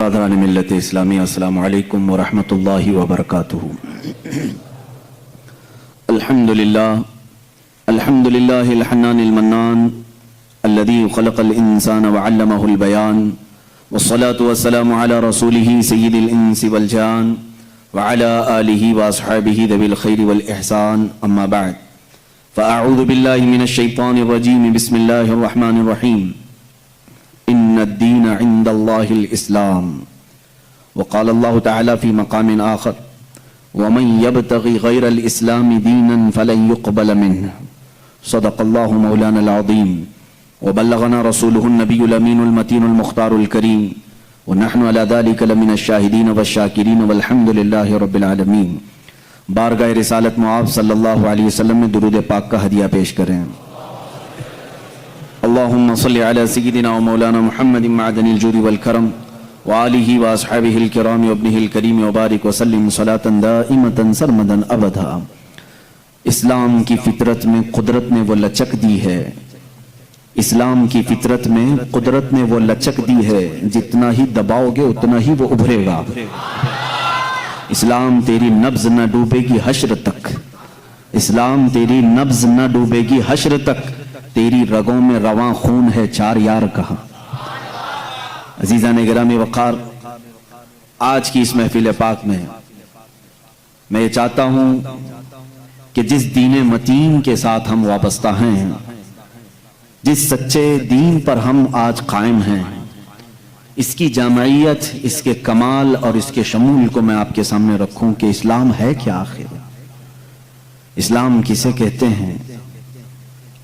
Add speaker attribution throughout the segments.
Speaker 1: برادران ملت اسلامی السلام علیکم ورحمۃ اللہ وبرکاتہ۔ الحمدللہ الحنان المنان الذي خلق الانسان وعلمه البیان والصلاة والسلام على رسوله سید الانس والجان وعلى آلہ واصحابہ ذوی الخیر والاحسان، اما بعد فاعوذ باللہ من الشیطان الرجیم، بسم اللہ الرحمن الرحیم۔ ان الدین عند اللہ الاسلام، وقال اللہ تعالی فی مقام آخر ومن یبتغی غیر الاسلام دینا فلن يقبل منہ، صدق اللہ مولانا العظیم وبلغنا رسولہ النبی الامین المتین المختار الکریم ونحن على ذلك لمن الشاہدین والشاکرین والحمد للہ رب العالمین۔ بارگاہ رسالت معاذ صلی اللہ علیہ وسلم میں درود پاک کا ہدیہ پیش کریں۔ اللہم صلی علی سیدنا و مولانا محمد معدن الجود والکرم وآلہ واصحابہ الکرام وابنہ الکریم وبارک وسلم صلاة دائمتا سرمدا ابدا۔ اسلام کی فطرت میں قدرت نے وہ لچک دی ہے، اسلام کی فطرت میں قدرت نے وہ لچک دی ہے، جتنا ہی دباؤ گے اتنا ہی وہ ابھرے گا۔ اسلام تیری نبض نہ ڈوبے گی حشر تک، اسلام تیری نبض نہ ڈوبے گی حشر تک، تیری رگوں میں رواں خون ہے چار یار کہاں۔ عزیزان گرامی وقار، آج کی اس محفل پاک میں یہ چاہتا ہوں کہ جس دین متین کے ساتھ ہم وابستہ ہیں، جس سچے دین پر ہم آج قائم ہیں، اس کی جامعیت، اس کے کمال اور اس کے شمول کو میں آپ کے سامنے رکھوں کہ اسلام ہے کیا آخر، اسلام کسے کہتے ہیں۔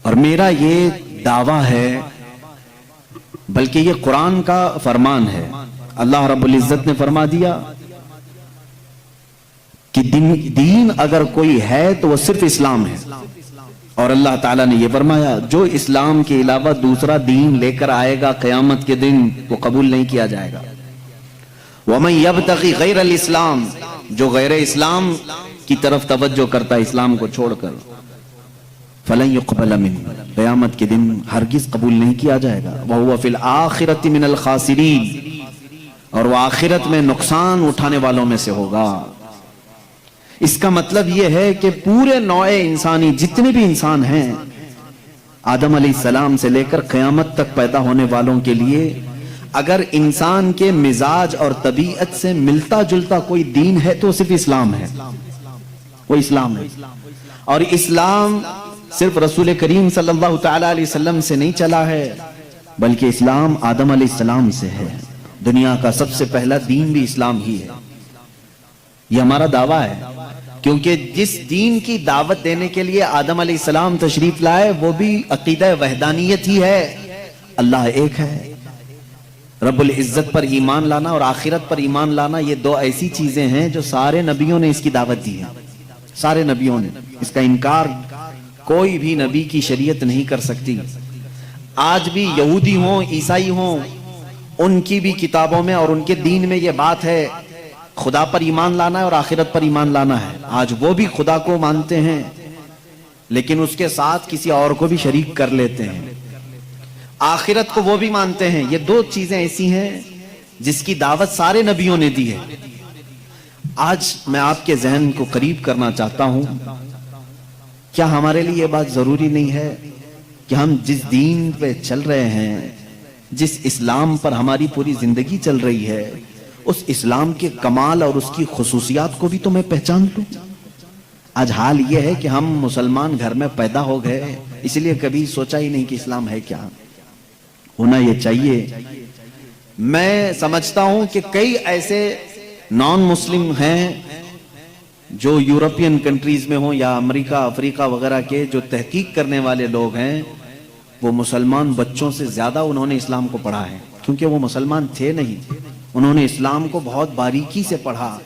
Speaker 1: اور میرا یہ دعویٰ ہے، بلکہ یہ قرآن کا فرمان ہے۔ اللہ رب العزت نے فرما دیا کہ دین اگر کوئی ہے تو وہ صرف اسلام ہے، اور اللہ تعالیٰ نے یہ فرمایا جو اسلام کے علاوہ دوسرا دین لے کر آئے گا قیامت کے دن وہ قبول نہیں کیا جائے گا۔ وَمَن يَبْتَغِ غَيْرَ الْإِسْلَامِ، جو غیر اسلام کی طرف توجہ کرتا ہے اسلام کو چھوڑ کر، فَلَن يُقْبَلَ مِنْهُ، قیامت کے دن ہرگز قبول نہیں کیا جائے گا۔ وَهُوَ فِي الْآخِرَةِ مِنَ الْخَاسِرِينَ، اور وہ آخرت میں نقصان اٹھانے والوں میں سے ہوگا۔ اس کا مطلب یہ ہے کہ پورے نوع انسانی، جتنے بھی انسان ہیں، آدم علیہ السلام سے لے کر قیامت تک پیدا ہونے والوں کے لیے اگر انسان کے مزاج اور طبیعت سے ملتا جلتا کوئی دین ہے تو صرف اسلام ہے، وہ اسلام ہے۔ اور اسلام صرف رسول کریم صلی اللہ تعالی علیہ وسلم سے نہیں چلا ہے، بلکہ اسلام آدم علیہ السلام سے ہے۔ دنیا کا سب سے پہلا دین بھی اسلام ہی ہے، یہ ہمارا دعویٰ ہے، کیونکہ جس دین کی دعوت دینے کے لیے آدم علیہ السلام تشریف لائے وہ بھی عقیدہ وحدانیت ہی ہے، اللہ ایک ہے۔ رب العزت پر ایمان لانا اور آخرت پر ایمان لانا، یہ دو ایسی چیزیں ہیں جو سارے نبیوں نے اس کی دعوت دی ہے، سارے نبیوں نے اس کا انکار کوئی بھی نبی کی شریعت نہیں کر سکتی۔ آج بھی یہودی ہوں، عیسائی ہوں، ان کی بھی کتابوں میں اور ان کے دین میں یہ بات ہے، خدا پر ایمان لانا ہے اور آخرت پر ایمان لانا ہے۔ آج وہ بھی خدا کو مانتے ہیں لیکن اس کے ساتھ کسی اور کو بھی شریک کر لیتے ہیں، آخرت کو وہ بھی مانتے ہیں۔ یہ دو چیزیں ایسی ہیں جس کی دعوت سارے نبیوں نے دی ہے۔ آج میں آپ کے ذہن کو قریب کرنا چاہتا ہوں، کیا ہمارے لیے یہ بات ضروری نہیں ہے کہ ہم جس دین پہ چل رہے ہیں، جس اسلام پر ہماری پوری زندگی چل رہی ہے، اس اسلام کے کمال اور اس کی خصوصیات کو بھی تو میں پہچان لوں۔ آج حال یہ ہے کہ ہم مسلمان گھر میں پیدا ہو گئے، اس لیے کبھی سوچا ہی نہیں کہ اسلام ہے کیا، ہونا یہ چاہیے۔ میں سمجھتا ہوں کہ کئی ایسے نان مسلم ہیں جو یورپین کنٹریز میں ہوں یا امریکہ، افریقہ وغیرہ کے جو تحقیق کرنے والے لوگ ہیں، وہ مسلمان بچوں سے زیادہ انہوں نے اسلام کو پڑھا ہے، کیونکہ وہ مسلمان تھے نہیں، انہوں نے اسلام کو بہت باریکی سے پڑھا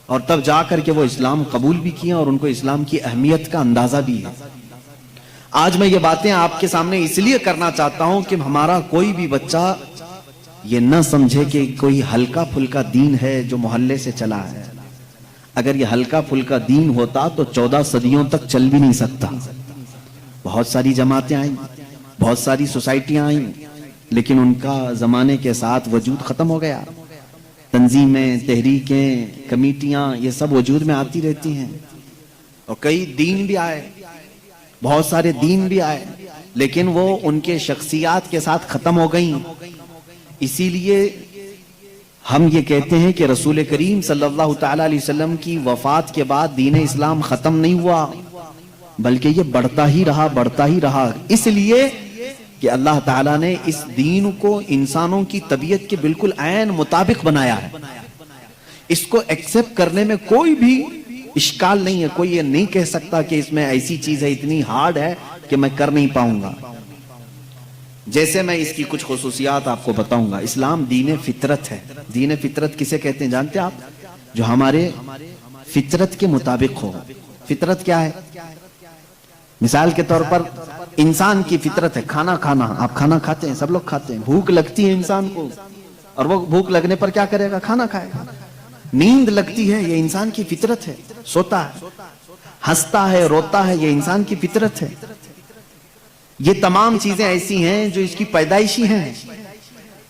Speaker 1: اور تب جا کر کے وہ اسلام قبول بھی کیا اور ان کو اسلام کی اہمیت کا اندازہ بھی ہے۔ آج میں یہ باتیں آپ کے سامنے اس لیے کرنا چاہتا ہوں کہ ہمارا کوئی بھی بچہ یہ نہ سمجھے کہ کوئی ہلکا پھلکا دین ہے جو محلے سے چلا ہے۔ اگر یہ ہلکا پھلکا دین ہوتا تو 14 صدیوں تک چل بھی نہیں سکتا۔ بہت ساری جماعتیں آئیں، بہت ساری سوسائٹیاں آئیں، لیکن ان کا زمانے کے ساتھ وجود ختم ہو گیا۔ تنظیمیں، تحریکیں، کمیٹیاں یہ سب وجود میں آتی رہتی ہیں، اور کئی دین بھی آئے، بہت سارے دین بھی آئے، لیکن وہ ان کے شخصیات کے ساتھ ختم ہو گئیں۔ اسی لیے ہم یہ کہتے ہیں کہ رسول کریم صلی اللہ تعالی علیہ وسلم کی وفات کے بعد دین اسلام ختم نہیں ہوا، بلکہ یہ بڑھتا ہی رہا، بڑھتا ہی رہا، اس لیے کہ اللہ تعالیٰ نے اس دین کو انسانوں کی طبیعت کے بالکل عین مطابق بنایا ہے۔ اس کو ایکسپٹ کرنے میں کوئی بھی اشکال نہیں ہے، کوئی یہ نہیں کہہ سکتا کہ اس میں ایسی چیز ہے، اتنی ہارڈ ہے کہ میں کر نہیں پاؤں گا۔ جیسے میں اس کی کچھ خصوصیات آپ کو بتاؤں گا۔ اسلام دین فطرت ہے۔ دین فطرت کسے کہتے ہیں جانتے ہیں آپ؟ جو ہمارے فطرت کے مطابق ہو۔ فطرت کیا ہے؟ مثال کے طور پر انسان کی فطرت ہے کھانا کھانا، آپ کھانا کھاتے ہیں، سب لوگ کھاتے ہیں، بھوک لگتی ہے انسان کو، اور وہ بھوک لگنے پر کیا کرے گا؟ کھانا کھائے گا۔ نیند لگتی ہے، یہ انسان کی فطرت ہے، سوتا ہے۔ ہنستا ہے، روتا ہے، یہ انسان کی فطرت ہے۔ یہ تمام چیزیں ایسی ہیں جو اس کی پیدائشی ہیں۔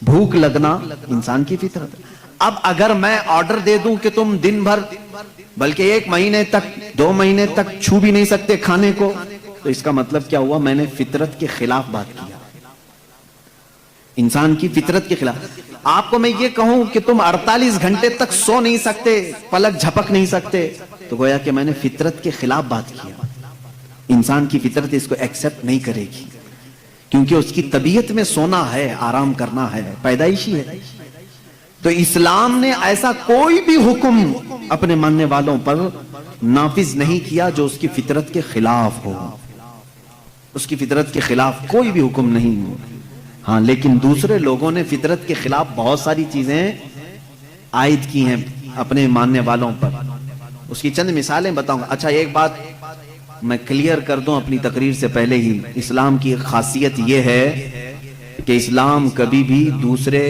Speaker 1: بھوک لگنا انسان کی فطرت ہے۔ اب اگر میں آرڈر دے دوں کہ تم دن بھر بلکہ 1 مہینے تک 2 مہینے تک چھو بھی نہیں سکتے کھانے کو، تو اس کا مطلب کیا ہوا؟ میں نے فطرت کے خلاف بات کیا، انسان کی فطرت کے خلاف۔ آپ کو میں یہ کہوں کہ تم 48 گھنٹے تک سو نہیں سکتے، پلک جھپک نہیں سکتے، تو گویا کہ میں نے فطرت کے خلاف بات کیا۔ انسان کی فطرت اس کو ایکسپٹ نہیں کرے گی، کیونکہ اس کی طبیعت میں سونا ہے، آرام کرنا ہے، پیدائشی ہے۔ تو اسلام نے ایسا کوئی بھی حکم اپنے ماننے والوں پر نافذ نہیں کیا جو اس کی فطرت کے خلاف ہو۔ اس کی فطرت کے خلاف کوئی بھی حکم نہیں ہو۔ ہاں، لیکن دوسرے لوگوں نے فطرت کے خلاف بہت ساری چیزیں عائد کی ہیں اپنے ماننے والوں پر۔ اس کی چند مثالیں بتاؤں گا۔ اچھا، ایک بات میں کلیئر کر دوں اپنی تقریر سے پہلے ہی، اسلام کی خاصیت یہ ہے کہ اسلام کبھی بھی دوسرے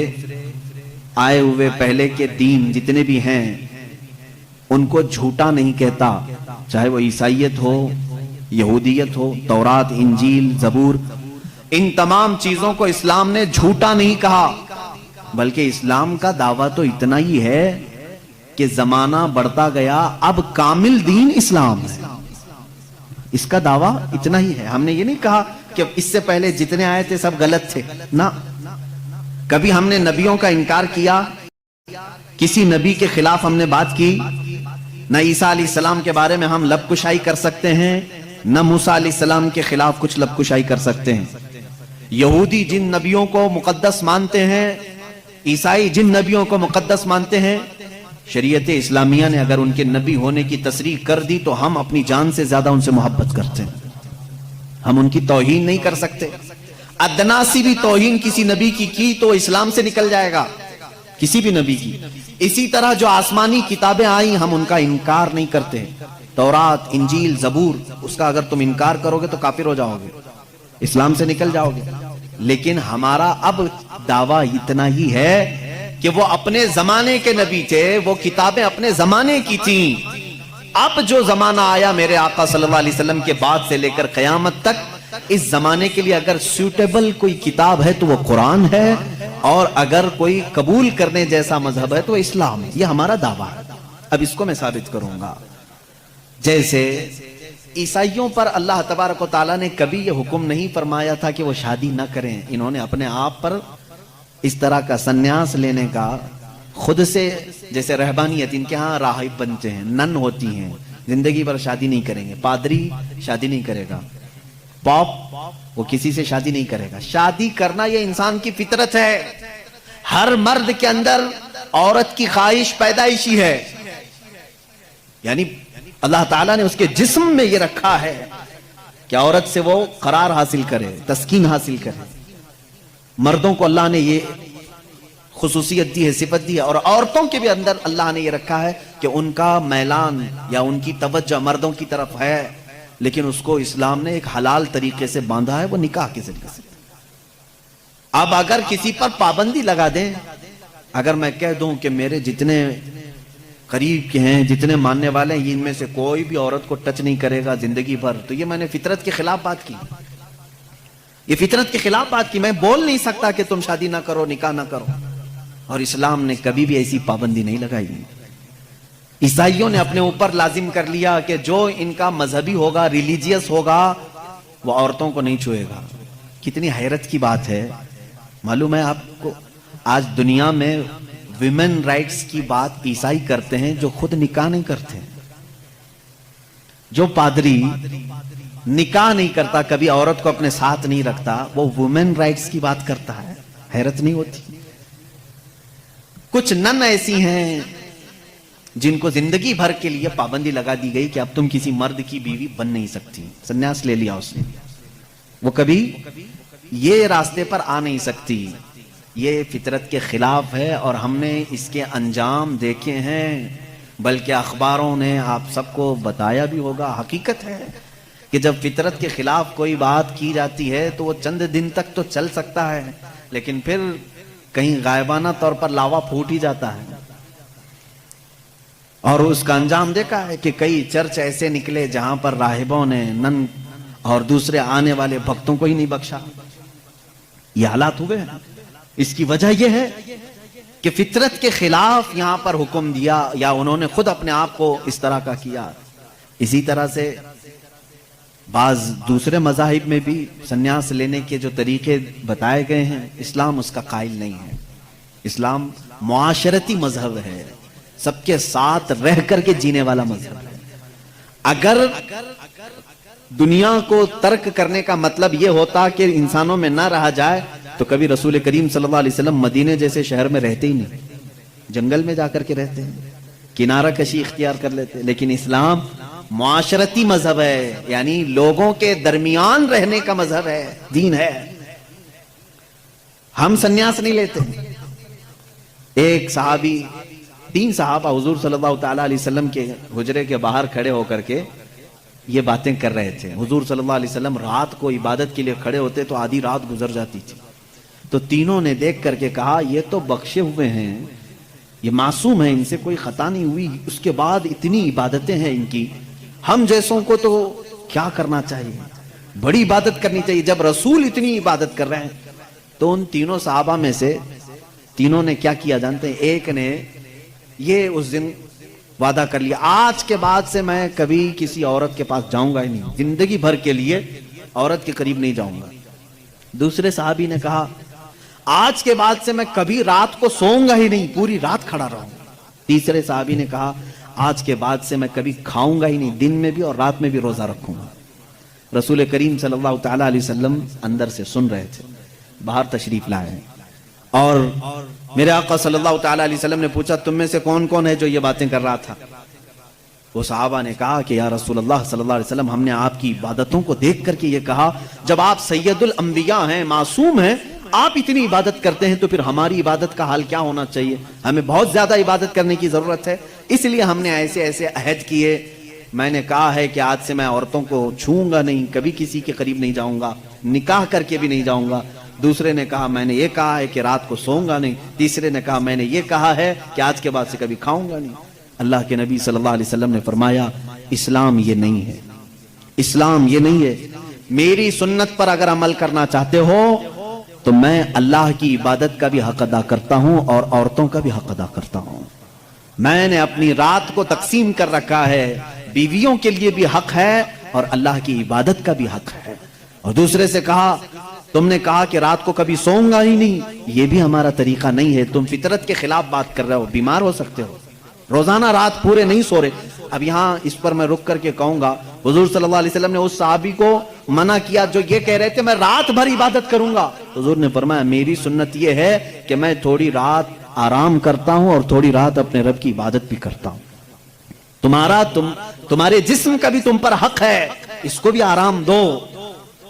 Speaker 1: آئے ہوئے پہلے کے دین جتنے بھی ہیں ان کو جھوٹا نہیں کہتا، چاہے وہ عیسائیت ہو، یہودیت ہو، تورات، انجیل، زبور، ان تمام چیزوں کو اسلام نے جھوٹا نہیں کہا، بلکہ اسلام کا دعویٰ تو اتنا ہی ہے کہ زمانہ بڑھتا گیا، اب کامل دین اسلام ہے۔ اس کا دعویٰ اتنا ہی ہے۔ ہم نے یہ نہیں کہا کہ اس سے پہلے جتنے آئے تھے سب غلط تھے، نہ کبھی ہم نے نبیوں کا انکار کیا، کسی نبی کے خلاف ہم نے بات کی؟ نہ عیسیٰ علیہ السلام کے بارے میں ہم لب کشائی کر سکتے ہیں، نہ موسیٰ علیہ السلام کے خلاف کچھ لب کشائی کر سکتے ہیں۔ یہودی جن نبیوں کو مقدس مانتے ہیں، عیسائی جن نبیوں کو مقدس مانتے ہیں، شریعت اسلامیہ نے اگر ان کے نبی ہونے کی تصریح کر دی تو ہم اپنی جان سے زیادہ ان سے محبت کرتے ہیں، ہم ان کی توہین نہیں کر سکتے۔ ادنا سی بھی توہین کسی نبی کی تو اسلام سے نکل جائے گا، کسی بھی نبی کی۔ اسی طرح جو آسمانی کتابیں آئیں ہم ان کا انکار نہیں کرتے، تورات، انجیل، زبور، اس کا اگر تم انکار کرو گے تو کافر ہو جاؤ گے، اسلام سے نکل جاؤ گے۔ لیکن ہمارا اب دعویٰ اتنا ہی ہے کہ وہ اپنے زمانے کے نبی تھے، وہ کتابیں اپنے زمانے کی تھیں۔ اب جو زمانہ آیا میرے آقا صلی اللہ علیہ وسلم کے بعد سے لے کر قیامت تک، اس زمانے کے لیے اگر سوٹیبل کوئی کتاب ہے تو وہ قرآن ہے، اور اگر کوئی قبول کرنے جیسا مذہب ہے تو اسلام ہے۔ یہ ہمارا دعویٰ ہے۔ اب اس کو میں ثابت کروں گا۔ جیسے عیسائیوں پر اللہ تبارک و تعالیٰ نے کبھی یہ حکم نہیں فرمایا تھا کہ وہ شادی نہ کریں، انہوں نے اپنے آپ پر اس طرح کا سنیاس لینے کا خود سے، جیسے رہبانیت، ان کے ہاں راہب بنتے ہیں، نن ہوتی ہیں، زندگی پر شادی نہیں کریں گے، پادری شادی نہیں کرے گا، پاپ وہ کسی سے شادی نہیں کرے گا۔ شادی کرنا یہ انسان کی فطرت ہے، ہر مرد کے اندر عورت کی خواہش پیدائشی ہے، یعنی اللہ تعالیٰ نے اس کے جسم میں یہ رکھا ہے کہ عورت سے وہ قرار حاصل کرے، تسکین حاصل کرے۔ مردوں کو اللہ نے یہ خصوصیت دی ہے، صفت دی ہے، اور عورتوں کے بھی اندر اللہ نے یہ رکھا ہے کہ ان کا میلان یا ان کی توجہ مردوں کی طرف ہے، لیکن اس کو اسلام نے ایک حلال طریقے سے باندھا ہے، وہ نکاح کے ذریعے سے۔ اب اگر کسی پر پابندی لگا دیں، اگر میں کہہ دوں کہ میرے جتنے قریب کے ہیں، جتنے ماننے والے ہیں، ان میں سے کوئی بھی عورت کو ٹچ نہیں کرے گا زندگی بھر، تو یہ میں نے فطرت کے خلاف بات کی، یہ فطرت کے خلاف بات کی۔ میں بول نہیں سکتا کہ تم شادی نہ کرو، نکاح نہ کرو، اور اسلام نے کبھی بھی ایسی پابندی نہیں لگائی. عیسائیوں نے اپنے اوپر لازم کر لیا کہ جو ان کا مذہبی ہوگا، ریلیجیس ہوگا، وہ عورتوں کو نہیں چھوئے گا. کتنی حیرت کی بات ہے. معلوم ہے آپ کو آج دنیا میں ویمن رائٹس کی بات عیسائی کرتے ہیں جو خود نکاح نہیں کرتے. جو پادری نکاح نہیں کرتا، کبھی عورت کو اپنے ساتھ نہیں رکھتا، وہ ویمن رائٹس کی بات کرتا ہے. حیرت نہیں ہوتی؟ کچھ نن ایسی ہیں جن کو زندگی بھر کے لیے پابندی لگا دی گئی کہ اب تم کسی مرد کی بیوی بن نہیں سکتی. سنیاس لے لیا اس نے، وہ کبھی یہ راستے پر آ نہیں سکتی. یہ فطرت کے خلاف ہے اور ہم نے اس کے انجام دیکھے ہیں، بلکہ اخباروں نے آپ سب کو بتایا بھی ہوگا. حقیقت ہے کہ جب فطرت کے خلاف کوئی بات کی جاتی ہے تو وہ چند دن تک تو چل سکتا ہے، لیکن پھر کہیں غائبانہ طور پر لاوا پھوٹ ہی جاتا ہے. اور اس کا انجام دیکھا ہے کہ کئی چرچ ایسے نکلے جہاں پر راہبوں نے نن اور دوسرے آنے والے بھکتوں کو ہی نہیں بخشا. یہ حالات ہوئے ہیں. اس کی وجہ یہ ہے کہ فطرت کے خلاف یہاں پر حکم دیا، یا انہوں نے خود اپنے آپ کو اس طرح کا کیا. اسی طرح سے بعض دوسرے مذاہب میں بھی سنیاس لینے کے جو طریقے بتائے گئے ہیں، اسلام اس کا قائل نہیں ہے. اسلام معاشرتی مذہب ہے، سب کے ساتھ رہ کر کے جینے والا مذہب ہے. اگر دنیا کو ترک کرنے کا مطلب یہ ہوتا کہ انسانوں میں نہ رہا جائے تو کبھی رسول کریم صلی اللہ علیہ وسلم مدینے جیسے شہر میں رہتے ہی نہیں، جنگل میں جا کر کے رہتے ہیں، کنارہ کشی اختیار کر لیتے. لیکن اسلام معاشرتی مذہب ہے، یعنی لوگوں کے درمیان رہنے کا مذہب ہے، دین ہے. ہم سنیاس نہیں لیتے. ایک صحابی، 3 صحابہ حضور صلی اللہ تعالی علیہ وسلم کے حجرے کے باہر کھڑے ہو کر کے یہ باتیں کر رہے تھے. حضور صلی اللہ علیہ وسلم رات کو عبادت کے لیے کھڑے ہوتے تو آدھی رات گزر جاتی تھی. تو تینوں نے دیکھ کر کے کہا یہ تو بخشے ہوئے ہیں، یہ معصوم ہیں، ان سے کوئی خطا نہیں ہوئی، اس کے بعد اتنی عبادتیں ہیں ان کی، ہم جیسوں کو تو کیا کرنا چاہیے؟ بڑی عبادت کرنی چاہیے. جب رسول اتنی عبادت کر رہے ہیں تو ان تینوں صحابہ میں سے تینوں نے کیا کیا جانتے ہیں؟ ایک نے یہ اس دن وعدہ کر لیا، آج کے بعد سے میں کبھی کسی عورت کے پاس جاؤں گا ہی نہیں، زندگی بھر کے لیے عورت کے قریب نہیں جاؤں گا. دوسرے صحابی نے کہا آج کے بعد سے میں کبھی رات کو سوؤں گا ہی نہیں، پوری رات کھڑا رہوں گا. تیسرے صحابی نے کہا آج کے بعد سے میں کبھی کھاؤں گا ہی نہیں، دن میں بھی اور رات میں بھی روزہ رکھوں گا. رسول کریم صلی اللہ تعالی علیہ وسلم اندر سے سن رہے تھے، باہر تشریف لائے ہیں، اور میرے آقا صلی اللہ تعالی علیہ وسلم نے پوچھا تم میں سے کون کون ہے جو یہ باتیں کر رہا تھا؟ وہ صحابہ نے کہا کہ یا رسول اللہ صلی اللہ علیہ وسلم، ہم نے آپ کی عبادتوں کو دیکھ کر کے یہ کہا، جب آپ سید الانبیاء ہیں، معصوم ہیں، آپ اتنی عبادت کرتے ہیں تو پھر ہماری عبادت کا حال کیا ہونا چاہیے؟ ہمیں بہت زیادہ عبادت کرنے کی ضرورت ہے. اس لیے ہم نے ایسے ایسے عہد کیے. میں نے کہا ہے کہ آج سے میں عورتوں کو چھوؤں گا نہیں، کبھی کسی کے قریب نہیں جاؤں گا، نکاح کر کے بھی نہیں جاؤں گا. دوسرے نے کہا میں نے یہ کہا ہے کہ رات کو سوؤں گا نہیں. تیسرے نے کہا میں نے یہ کہا ہے کہ آج کے بعد سے کبھی کھاؤں گا نہیں. اللہ کے نبی صلی اللہ علیہ وسلم نے فرمایا اسلام یہ نہیں ہے، اسلام یہ نہیں ہے. میری سنت پر اگر عمل کرنا چاہتے ہو تو میں اللہ کی عبادت کا بھی حق ادا کرتا ہوں اور عورتوں کا بھی حق ادا کرتا ہوں. میں نے اپنی رات کو تقسیم کر رکھا ہے، بیویوں کے لیے بھی حق ہے اور اللہ کی عبادت کا بھی حق ہے. اور دوسرے سے کہا تم نے کہا کہ رات کو کبھی سوؤں گا ہی نہیں، یہ بھی ہمارا طریقہ نہیں ہے، تم فطرت کے خلاف بات کر رہے ہو، بیمار ہو سکتے ہو، روزانہ رات پورے نہیں سو رہے. اب یہاں اس پر میں رک کر کے کہوں گا حضور صلی اللہ علیہ وسلم نے اس صحابی کو منع کیا جو یہ کہہ رہے تھے میں رات بھر عبادت کروں گا. حضور نے فرمایا میری سنت یہ ہے کہ میں تھوڑی رات آرام کرتا ہوں اور تھوڑی رات اپنے رب کی عبادت بھی کرتا ہوں. تمہارے جسم کا بھی تم پر حق ہے، اس کو بھی آرام دو.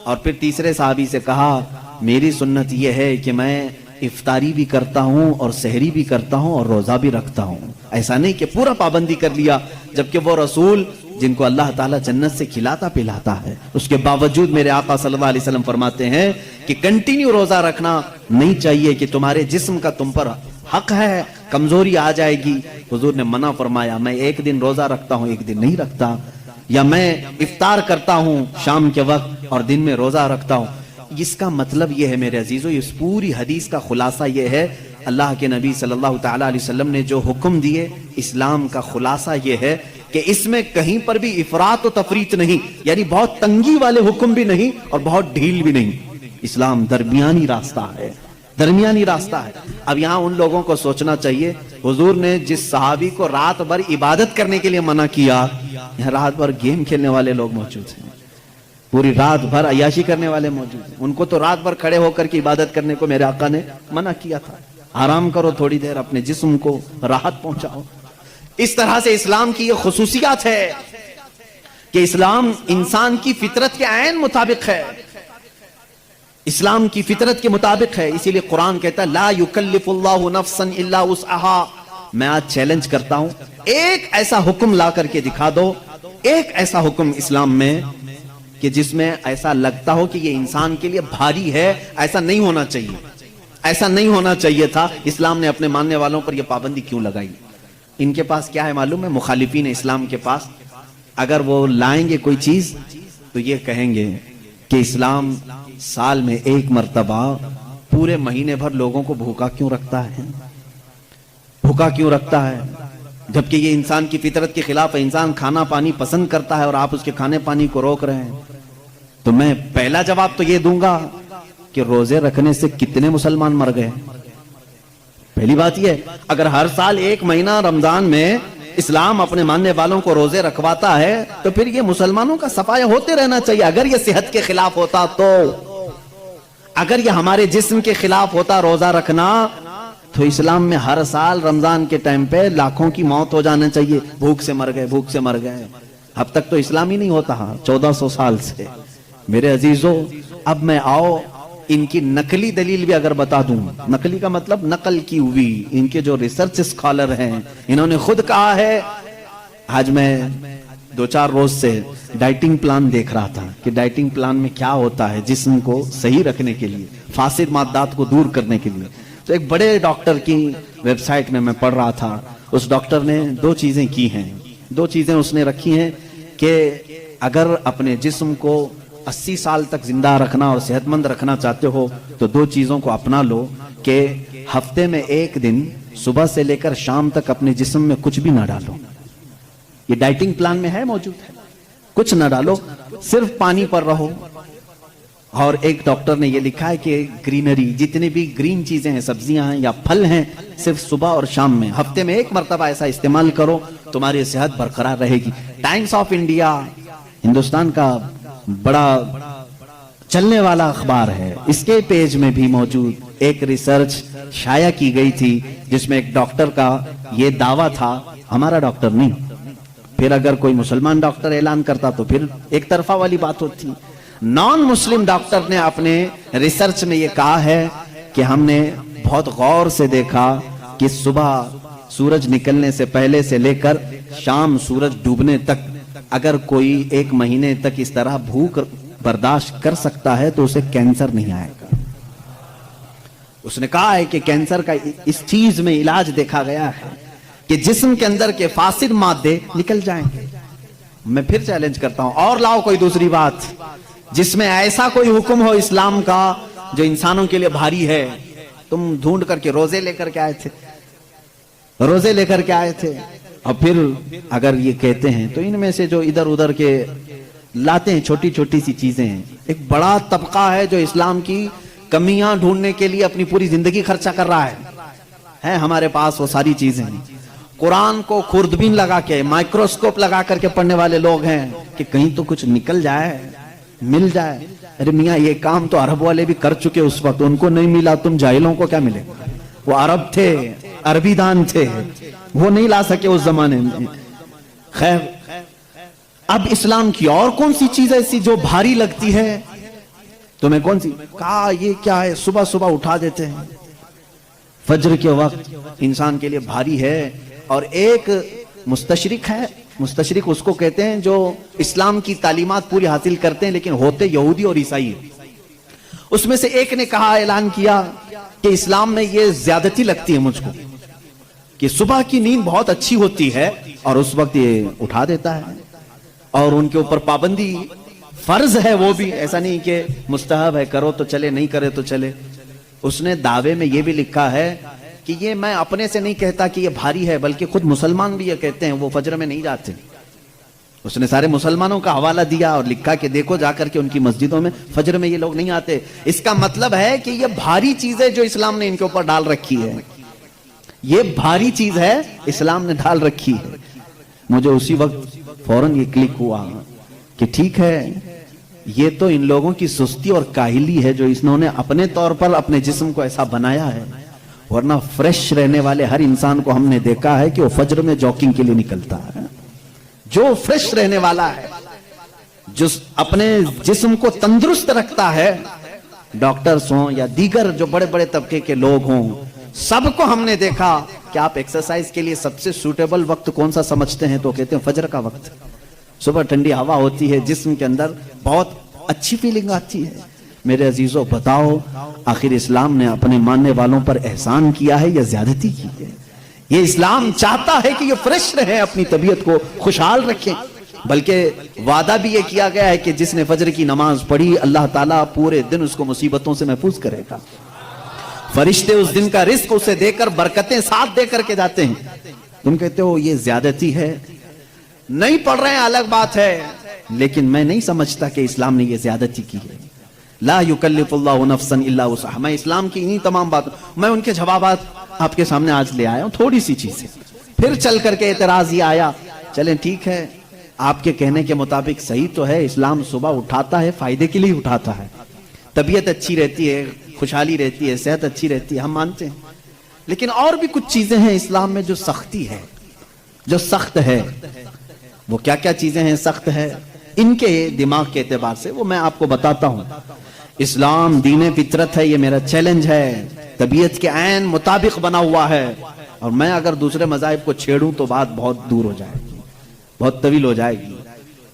Speaker 1: اور پھر تیسرے صحابی سے کہا میری سنت یہ ہے کہ میں افطاری بھی کرتا ہوں اور سحری بھی کرتا ہوں اور روزہ بھی رکھتا ہوں. ایسا نہیں کہ پورا پابندی کر لیا، جبکہ وہ رسول جن کو اللہ تعالیٰ جنت سے کھلاتا پلاتا ہے، اس کے باوجود میرے آقا صلی اللہ علیہ وسلم فرماتے ہیں کہ کنٹینیو روزہ رکھنا نہیں چاہیے، کہ تمہارے جسم کا تم پر حق ہے، کمزوری آ جائے گی. حضور نے منع فرمایا میں ایک دن روزہ رکھتا ہوں ایک دن نہیں رکھتا، یا میں افطار کرتا ہوں شام کے وقت اور دن میں روزہ رکھتا ہوں. اس کا مطلب یہ ہے میرے عزیزو، اس پوری حدیث کا خلاصہ یہ ہے اللہ کے نبی صلی اللہ تعالی علیہ وسلم نے جو حکم دیے، اسلام کا خلاصہ یہ ہے کہ اس میں کہیں پر بھی افراط و تفریط نہیں، یعنی بہت تنگی والے حکم بھی نہیں اور بہت ڈھیل بھی نہیں. اسلام درمیانی راستہ ہے، درمیانی راستہ ہے. اب یہاں ان لوگوں کو سوچنا چاہیے، حضور نے جس صحابی کو رات بھر عبادت کرنے کے لیے منع کیا، یہاں رات بھر گیم کھیلنے والے لوگ موجود ہیں، پوری رات بھر عیاشی کرنے والے موجود ہیں. ان کو تو رات بھر کھڑے ہو کر کے عبادت کرنے کو میرے آقا نے منع کیا تھا. آرام کرو تھوڑی دیر، اپنے جسم کو راحت پہنچاؤ. اس طرح سے اسلام کی یہ خصوصیات ہے کہ اسلام انسان کی فطرت کے عین مطابق ہے، اسلام کی فطرت کے مطابق ہے. اسی لیے قرآن کہتا ہے لا یکلف اللہ نفسا الا وسعها. میں آج چیلنج کرتا ہوں، ایک ایسا حکم لا کر کے دکھا دو، ایک ایسا حکم اسلام میں کہ جس میں ایسا لگتا ہو کہ یہ انسان کے لیے بھاری ہے. ایسا نہیں ہونا چاہیے، ایسا نہیں ہونا چاہیے تھا. اسلام نے اپنے ماننے والوں پر یہ پابندی کیوں لگائی؟ ان کے پاس کیا ہے معلوم ہے؟ مخالفین اسلام کے پاس اگر وہ لائیں گے کوئی چیز تو یہ کہیں گے کہ اسلام سال میں ایک مرتبہ پورے مہینے بھر لوگوں کو بھوکا کیوں رکھتا ہے، بھوکا کیوں رکھتا ہے، جبکہ یہ انسان کی فطرت کے خلاف ہے. انسان کھانا پانی پسند کرتا ہے اور آپ اس کے کھانے پانی کو روک رہے ہیں. تو میں پہلا جواب تو یہ دوں گا کہ روزے رکھنے سے کتنے مسلمان مر گئے. پہلی بات یہ ہے، اگر ہر سال ایک مہینہ رمضان میں اسلام اپنے ماننے والوں کو روزے رکھواتا ہے تو پھر یہ مسلمانوں کا صفایا ہوتے رہنا چاہیے. اگر یہ صحت کے خلاف ہوتا تو، اگر یہ ہمارے جسم کے خلاف ہوتا روزہ رکھنا، تو اسلام میں ہر سال رمضان کے ٹائم پہ لاکھوں کی موت ہو جانا چاہیے. بھوک سے مر گئے، بھوک سے مر گئے. اب تک تو اسلام ہی نہیں ہوتا 1400 سال سے. میرے عزیزو، اب میں آؤ ان کی نقلی دلیل بھی اگر بتا دوں. نقلی کا مطلب نقل کی ہوئی. ان کے جو ریسرچ اسکالر ہیں انہوں نے خود کہا ہے. آج میں 2-4 روز سے ڈائٹنگ پلان دیکھ رہا تھا کہ ڈائٹنگ پلان میں کیا ہوتا ہے جسم کو صحیح رکھنے کے لیے، فاسد مادات کو دور کرنے کے لیے. تو ایک بڑے ڈاکٹر کی ویب سائٹ میں پڑھ رہا تھا. اس ڈاکٹر نے 2 چیزیں کی ہیں، 2 چیزیں اس نے رکھی ہیں کہ اگر اپنے جسم کو 80 سال تک زندہ رکھنا اور صحت مند رکھنا چاہتے ہو تو 2 چیزوں کو اپنا لو کہ ہفتے میں 1 دن صبح سے لے کر شام تک اپنے جسم میں کچھ بھی نہ ڈالو. یہ ڈائٹنگ پلان میں ہے، موجود ہے. کچھ نہ ڈالو، صرف پانی پر رہو. اور ایک ڈاکٹر نے یہ لکھا ہے کہ گرینری، جتنی بھی گرین چیزیں ہیں، سبزیاں ہیں یا پھل ہیں، صرف صبح اور شام میں ہفتے میں 1 مرتبہ ایسا استعمال کرو، تمہاری صحت برقرار رہے گی. ٹائمز آف انڈیا ہندوستان کا بڑا چلنے والا اخبار ہے، اس کے پیج میں بھی موجود ایک ریسرچ شائع کی گئی تھی جس میں ایک ڈاکٹر کا یہ دعویٰ تھا، ہمارا ڈاکٹر نہیں، پھر اگر کوئی مسلمان ڈاکٹر اعلان کرتا تو پھر ایک طرفہ والی بات ہوتی. نان مسلم ڈاکٹر نے اپنے ریسرچ میں یہ کہا ہے کہ ہم نے بہت غور سے دیکھا کہ صبح سورج نکلنے سے پہلے سے لے کر شام سورج ڈوبنے تک اگر کوئی 1 مہینے تک اس طرح بھوک برداشت کر سکتا ہے تو اسے کینسر نہیں آئے گا. اس نے کہا ہے کہ کینسر کا اس چیز میں علاج دیکھا گیا ہے کہ جسم کے اندر کے فاسد مادے نکل جائیں گے. میں پھر چیلنج کرتا ہوں، اور لاؤ کوئی دوسری بات جس میں ایسا کوئی حکم ہو اسلام کا جو انسانوں کے لیے بھاری ہے. تم ڈھونڈ کر کے روزے لے کر کے آئے تھے، روزے لے کر کے آئے تھے. اور پھر اگر یہ کہتے ہیں تو ان میں سے جو ادھر ادھر کے لاتے ہیں چھوٹی چھوٹی سی چیزیں ہیں. ایک بڑا طبقہ ہے جو اسلام کی کمیاں ڈھونڈنے کے لیے اپنی پوری زندگی خرچہ کر رہا ہے. ہمارے پاس وہ ساری چیزیں ہیں. قرآن کو خوردبین لگا کے، مائکروسکوپ لگا کر کے پڑھنے والے لوگ ہیں کہ کہیں تو کچھ نکل جائے، مل جائے. ارے میاں یہ کام تو عرب والے بھی کر چکے اس وقت، ان کو نہیں ملا، تم جاہلوں کو کیا ملے؟ وہ عرب تھے، عربی دان تھے، وہ نہیں لا سکے اس زمانے میں. خیر، اب اسلام کی اور کون سی چیز ایسی جو بھاری لگتی ہے تمہیں؟ کون سی؟ کہا یہ کیا ہے، صبح صبح اٹھا دیتے ہیں فجر کے وقت، انسان کے لیے بھاری ہے. اور ایک مستشرق ہے، مستشرق اس کو کہتے ہیں جو اسلام کی تعلیمات پوری حاصل کرتے ہیں لیکن ہوتے یہودی اور عیسائی. اس میں سے ایک نے کہا، اعلان کیا کہ اسلام میں یہ زیادتی لگتی ہے مجھ کو کہ صبح کی نیند بہت اچھی ہوتی ہے اور اس وقت یہ اٹھا دیتا ہے، اور ان کے اوپر پابندی فرض ہے، وہ بھی ایسا نہیں کہ مستحب ہے، کرو تو چلے، نہیں کرے تو چلے. اس نے دعوے میں یہ بھی لکھا ہے کہ یہ میں اپنے سے نہیں کہتا کہ یہ بھاری ہے، بلکہ خود مسلمان بھی یہ کہتے ہیں، وہ فجر میں نہیں جاتے. اس نے سارے مسلمانوں کا حوالہ دیا اور لکھا کہ دیکھو جا کر کے ان کی مسجدوں میں فجر میں یہ لوگ نہیں آتے. اس کا مطلب ہے کہ یہ بھاری چیز ہے جو اسلام نے ان کے اوپر ڈال رکھی ہے، یہ بھاری چیز ہے اسلام نے ڈال رکھی ہے. مجھے اسی وقت فوراً یہ کلک ہوا کہ ٹھیک ہے، یہ تو ان لوگوں کی سستی اور کاہلی ہے جو انہوں نے اپنے طور پر اپنے جسم کو ایسا بنایا ہے، ورنہ فریش رہنے والے ہر انسان کو ہم نے دیکھا ہے کہ وہ فجر میں جاگنگ کے لیے نکلتا ہے. جو فریش رہنے والا ہے، جو اپنے جسم کو تندرست رکھتا ہے، ڈاکٹرز ہوں یا دیگر جو بڑے بڑے طبقے کے لوگ ہوں، سب کو ہم نے دیکھا کہ آپ ایکسرسائز کے لیے سب سے سوٹیبل وقت کون سا سمجھتے ہیں؟ تو کہتے ہیں فجر کا وقت. صبح ٹھنڈی ہوا ہوتی ہے، جسم کے اندر بہت اچھی فیلنگ آتی ہے. میرے عزیزوں بتاؤ، آخر اسلام نے اپنے ماننے والوں پر احسان کیا ہے یا زیادتی کی ہے؟ یہ اسلام چاہتا ہے کہ یہ فریش رہیں، اپنی طبیعت کو خوشحال رکھیں. بلکہ وعدہ بھی یہ کیا گیا ہے کہ جس نے فجر کی نماز پڑھی اللہ تعالیٰ پورے دن اس کو مصیبتوں سے محفوظ کرے گا. فرشتے اس دن کا رزق اسے دے کر برکتیں ساتھ دے کر کے جاتے ہیں. تم کہتے ہو یہ زیادتی ہے، نہیں پڑھ رہے ہیں الگ بات ہے، لیکن میں نہیں سمجھتا کہ اسلام نے یہ زیادتی کی ہے. لا یکلف اللہ نفسا الا وسعها. میں اسلام کی انہی تمام باتوں، میں ان کے جوابات آپ کے سامنے آج لے آیا ہوں، تھوڑی سی چیزیں. پھر چل کر کے اعتراض یہ آیا، چلیں ٹھیک ہے آپ کے کہنے کے مطابق صحیح تو ہے، اسلام صبح اٹھاتا ہے فائدے کے لیے اٹھاتا ہے، طبیعت اچھی رہتی ہے، خوشحالی رہتی ہے، صحت اچھی رہتی ہے، ہم مانتے ہیں. لیکن اور بھی کچھ چیزیں ہیں اسلام میں جو سختی ہے، جو سخت ہے. وہ کیا کیا چیزیں ہیں سخت ہے ان کے دماغ کے اعتبار سے، وہ میں آپ کو بتاتا ہوں. اسلام دین فطرت ہے، یہ میرا چیلنج ہے، طبیعت کے عین مطابق بنا ہوا ہے. اور میں اگر دوسرے مذاہب کو چھیڑوں تو بات بہت دور ہو جائے گی، بہت طویل ہو جائے گی،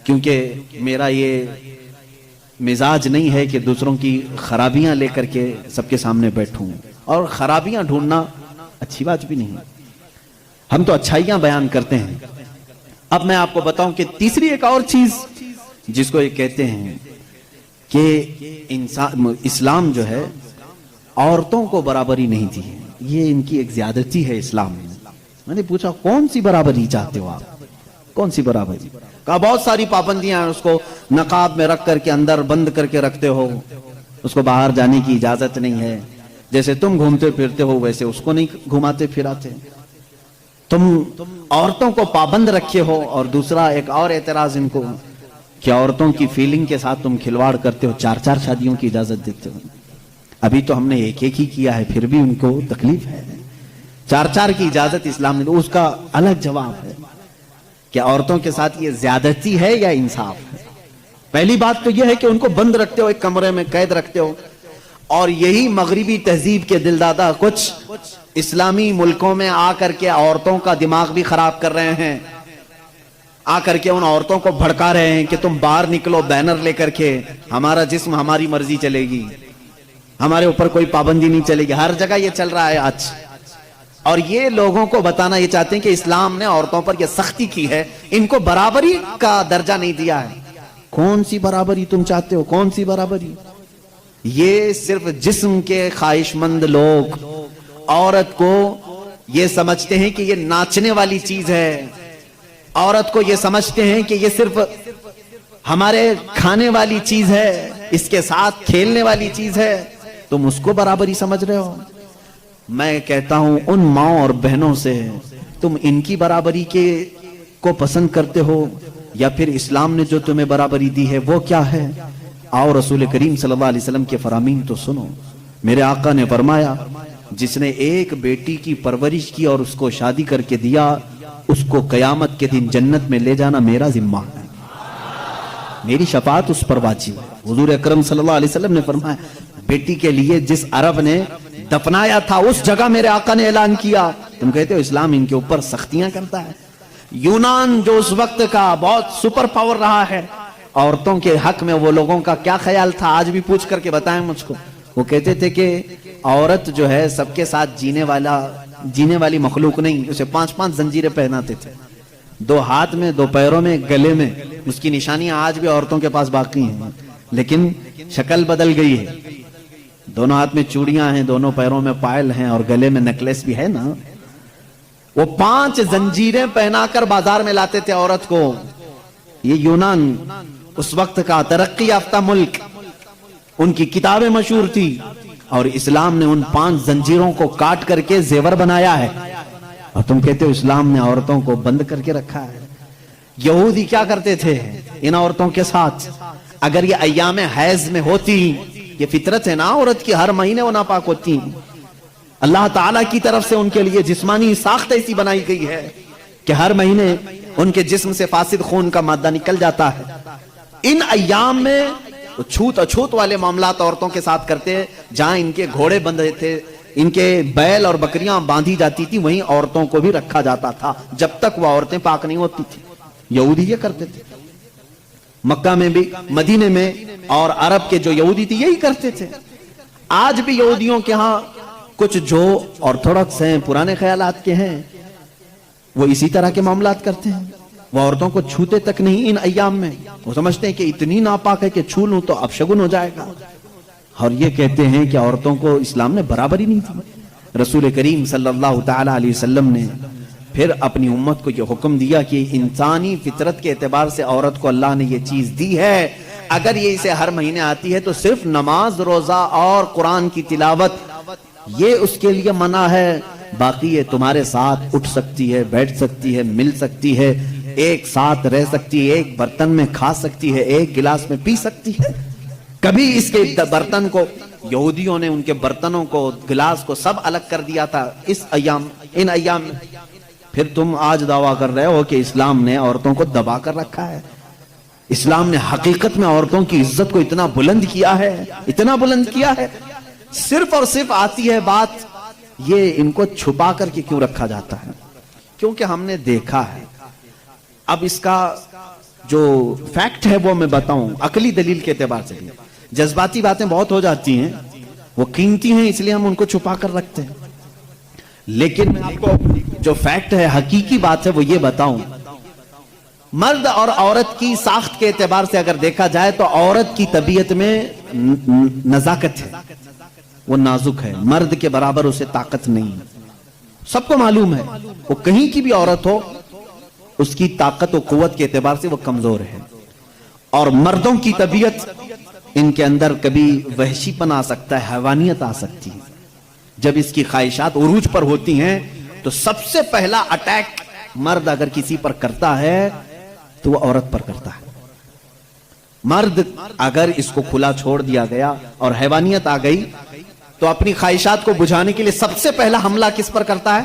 Speaker 1: کیونکہ میرا یہ مزاج نہیں ہے کہ دوسروں کی خرابیاں لے کر کے سب کے سامنے بیٹھوں، اور خرابیاں ڈھونڈنا اچھی بات بھی نہیں. ہم تو اچھائیاں بیان کرتے ہیں. اب میں آپ کو بتاؤں کہ تیسری ایک اور چیز جس کو یہ کہتے ہیں کہ اسلام جو ہے عورتوں کو برابری نہیں دی ہے، یہ ان کی ایک زیادتی ہے اسلام میں. میں نے پوچھا کون سی برابری چاہتے ہو آپ؟ کون سی برابری؟ کہا بہت ساری پابندیاں ہیں، اس کو نقاب میں رکھ کر کے اندر بند کر کے رکھتے ہو، اس کو باہر جانے کی اجازت نہیں ہے، جیسے تم گھومتے پھرتے ہو ویسے اس کو نہیں گھماتے پھراتے، تم عورتوں کو پابند رکھے ہو. اور دوسرا ایک اور اعتراض ان کو کہ عورتوں کی فیلنگ کے ساتھ تم کھلواڑ کرتے ہو، 4 شادیوں کی اجازت دیتے ہو. ابھی تو ہم نے ایک ہی کیا ہے، پھر بھی ان کو تکلیف ہے. 4 کی اجازت اسلام نے دی، اس کا الگ جواب ہے کہ عورتوں کے ساتھ یہ زیادتی ہے یا انصاف ہے. پہلی بات تو یہ ہے کہ ان کو بند رکھتے ہو، ایک کمرے میں قید رکھتے ہو. اور یہی مغربی تہذیب کے دل دادا کچھ اسلامی ملکوں میں آ کر کے عورتوں کا دماغ بھی خراب کر رہے ہیں. آ کر کے ان عورتوں کو بھڑکا رہے ہیں کہ تم باہر نکلو بینر لے کر کے، ہمارا جسم ہماری مرضی چلے گی، ہمارے اوپر کوئی پابندی نہیں چلے گی. ہر جگہ یہ چل رہا ہے آج. اور یہ لوگوں کو بتانا یہ چاہتے ہیں کہ اسلام نے عورتوں پر یہ سختی کی ہے، ان کو برابری کا درجہ نہیں دیا ہے. کون سی برابری تم چاہتے ہو؟ کون سی برابری؟ یہ صرف جسم کے خواہش مند لوگ عورت کو یہ سمجھتے ہیں کہ یہ ناچنے والی چیز ہے، عورت کو یہ سمجھتے ہیں کہ یہ صرف ہمارے کھانے والی چیز ہے، اس کے ساتھ کھیلنے والی چیز ہے. تم اس کو برابری سمجھ رہے ہو. میں کہتا ہوں ان ماؤں اور بہنوں سے، تم ان کی برابری کو پسند کرتے ہو یا پھر اسلام نے جو تمہیں برابری دی ہے وہ کیا ہے؟ آؤ رسول کریم صلی اللہ علیہ وسلم کے فرامین تو سنو. میرے آقا نے فرمایا جس نے ایک بیٹی کی پرورش کی اور اس کو شادی کر کے دیا، اس کو قیامت کے دن جنت میں لے جانا میرا ذمہ ہے، میری شفاعت اس پر واجب ہے. حضور اکرم صلی اللہ علیہ وسلم نے فرمایا بیٹی کے لیے جس عرب نے دفنایا تھا اس جگہ میرے آقا نے اعلان کیا. تم کہتے ہو اسلام ان کے اوپر سختیاں کرتا ہے. یونان جو اس وقت کا بہت سپر پاور رہا ہے، عورتوں کے حق میں وہ لوگوں کا کیا خیال تھا آج بھی پوچھ کر کے بتائیں مجھ کو. وہ کہتے تھے کہ عورت جو ہے سب کے ساتھ جینے والی مخلوق نہیں، اسے 5 زنجیریں پہناتے تھے، 2 ہاتھ میں 2 پیروں میں گلے میں. اس کی نشانیاں آج بھی عورتوں کے پاس باقی ہیں، لیکن شکل بدل گئی ہے. دونوں ہاتھ میں چوڑیاں ہیں، دونوں پیروں میں پائل ہیں اور گلے میں نیکلیس بھی ہے نا، وہ 5 زنجیریں پہنا کر بازار میں لاتے تھے عورت کو. یہ یونان اس وقت کا ترقی یافتہ ملک، ان کی کتابیں مشہور تھی، اور اسلام نے ان 5 زنجیروں کو کاٹ کر کے زیور بنایا ہے، اور تم کہتے ہو اسلام نے عورتوں کو بند کر کے رکھا ہے. یہودی کیا کرتے تھے ان عورتوں کے ساتھ؟ اگر یہ ایام حیض میں ہوتی، یہ فطرت ہے نا عورت کی، ہر مہینے وہ ناپاک ہوتی، اللہ تعالیٰ کی طرف سے ان کے لیے جسمانی ساخت ایسی بنائی گئی ہے کہ ہر مہینے ان کے جسم سے فاسد خون کا مادہ نکل جاتا ہے. ان ایام میں چھوت اچھوت والے معاملات عورتوں کے ساتھ کرتے، جہاں ان کے گھوڑے بندھے تھے، ان کے بیل اور بکریاں باندھی جاتی تھی، وہیں عورتوں کو بھی رکھا جاتا تھا جب تک وہ عورتیں پاک نہیں ہوتی تھی. یہودی یہ کرتے تھے، مکہ میں بھی، مدینے میں، اور عرب کے جو یہودی تھے یہی کرتے تھے. آج بھی یہودیوں کے ہاں کچھ جو آرتھوڈکس ہیں، پرانے خیالات کے ہیں، وہ اسی طرح کے معاملات کرتے ہیں. وہ عورتوں کو چھوتے تک نہیں ان ایام میں. وہ سمجھتے ہیں کہ اتنی ناپاک ہے کہ چھو لوں تو اپشگن ہو جائے گا، اور یہ کہتے ہیں کہ عورتوں کو اسلام نے برابری نہیں دی. رسول کریم صلی اللہ تعالی علیہ وسلم نے پھر اپنی امت کو یہ حکم دیا کہ انسانی فطرت کے اعتبار سے عورت کو اللہ نے یہ چیز دی ہے، اگر یہ اسے ہر مہینے آتی ہے تو صرف نماز، روزہ اور قرآن کی تلاوت یہ اس کے لیے منع ہے. باقی یہ تمہارے ساتھ اٹھ سکتی ہے، بیٹھ سکتی ہے، مل سکتی ہے، ایک ساتھ رہ سکتی ہے، ایک برتن میں کھا سکتی ہے، ایک گلاس میں پی سکتی ہے. کبھی اس کے برتن کو یہودیوں نے ان کے برتنوں کو، گلاس کو سب الگ کر دیا تھا ان ایام میں. پھر تم آج دعویٰ کر رہے ہو کہ اسلام نے عورتوں کو دبا کر رکھا ہے. اسلام نے حقیقت میں عورتوں کی عزت کو اتنا بلند کیا ہے، اتنا بلند کیا ہے. صرف اور صرف آتی ہے بات یہ ان کو چھپا کر کے کیوں رکھا جاتا ہے؟ کیونکہ ہم نے دیکھا ہے. اب اس کا جو فیکٹ ہے وہ میں بتاؤں، عقلی دلیل کے اعتبار سے بھی. جذباتی باتیں بہت ہو جاتی ہیں، وہ قیمتی ہیں، اس لیے ہم ان کو چھپا کر رکھتے ہیں. لیکن میں آپ کو جو فیکٹ ہے، حقیقی بات ہے، وہ یہ بتاؤں. مرد اور عورت کی ساخت کے اعتبار سے اگر دیکھا جائے تو عورت کی طبیعت میں نزاکت ہے، وہ نازک ہے. مرد کے برابر اسے طاقت نہیں. سب کو معلوم ہے وہ کہیں کی بھی عورت ہو، اس کی طاقت و قوت کے اعتبار سے وہ کمزور ہے. اور مردوں کی طبیعت، ان کے اندر کبھی وحشی پن آ سکتا ہے، حیوانیت آ سکتی ہے. جب اس کی خواہشات عروج پر ہوتی ہیں تو سب سے پہلا اٹیک مرد اگر کسی پر کرتا ہے تو وہ عورت پر کرتا ہے. مرد اگر اس کو کھلا چھوڑ دیا گیا اور حیوانیت آ گئی تو اپنی خواہشات کو بجھانے کے لیے سب سے پہلا حملہ کس پر کرتا ہے؟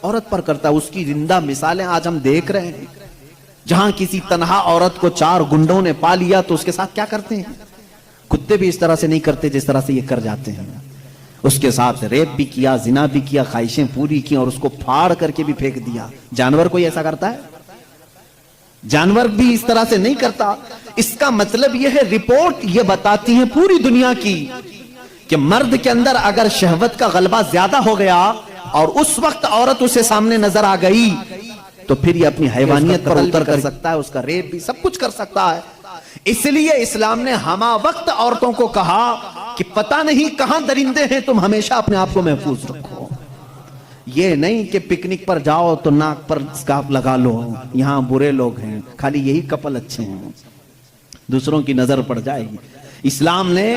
Speaker 1: عورت پر کرتا ہے. اس کی زندہ مثالیں آج ہم دیکھ رہے ہیں. جہاں کسی تنہا عورت کو 4 گنڈوں نے پا لیا تو اس کے ساتھ کیا کرتے ہیں؟ کتے بھی اس طرح سے نہیں کرتے جس طرح سے یہ کر جاتے ہیں. اس کے ساتھ ریپ بھی کیا، زنا بھی کیا، خواہشیں پوری کی اور اس کو پھاڑ کر کے بھی پھینک دیا. جانور کوئی ایسا کرتا ہے؟ جانور بھی اس طرح سے نہیں کرتا. اس کا مطلب یہ ہے، رپورٹ یہ بتاتی ہے پوری دنیا کی کہ مرد کے اندر اگر شہوت کا غلبہ زیادہ ہو گیا اور اس وقت عورت اسے سامنے نظر آ گئی تو پھر یہ اپنی حیوانیت پر اتر کر سکتا ہے، اس کا ریپ بھی سب کچھ کر سکتا ہے. اس لیے اسلام نے ہمہ وقت عورتوں کو کہا کہ پتہ نہیں کہاں درندے ہیں، تم ہمیشہ اپنے آپ کو محفوظ رکھو. یہ نہیں کہ پکنک پر جاؤ تو ناک پر سکارف لگا لو، یہاں برے لوگ ہیں، خالی یہی کپل اچھے ہیں، دوسروں کی نظر پڑ جائے گی. اسلام نے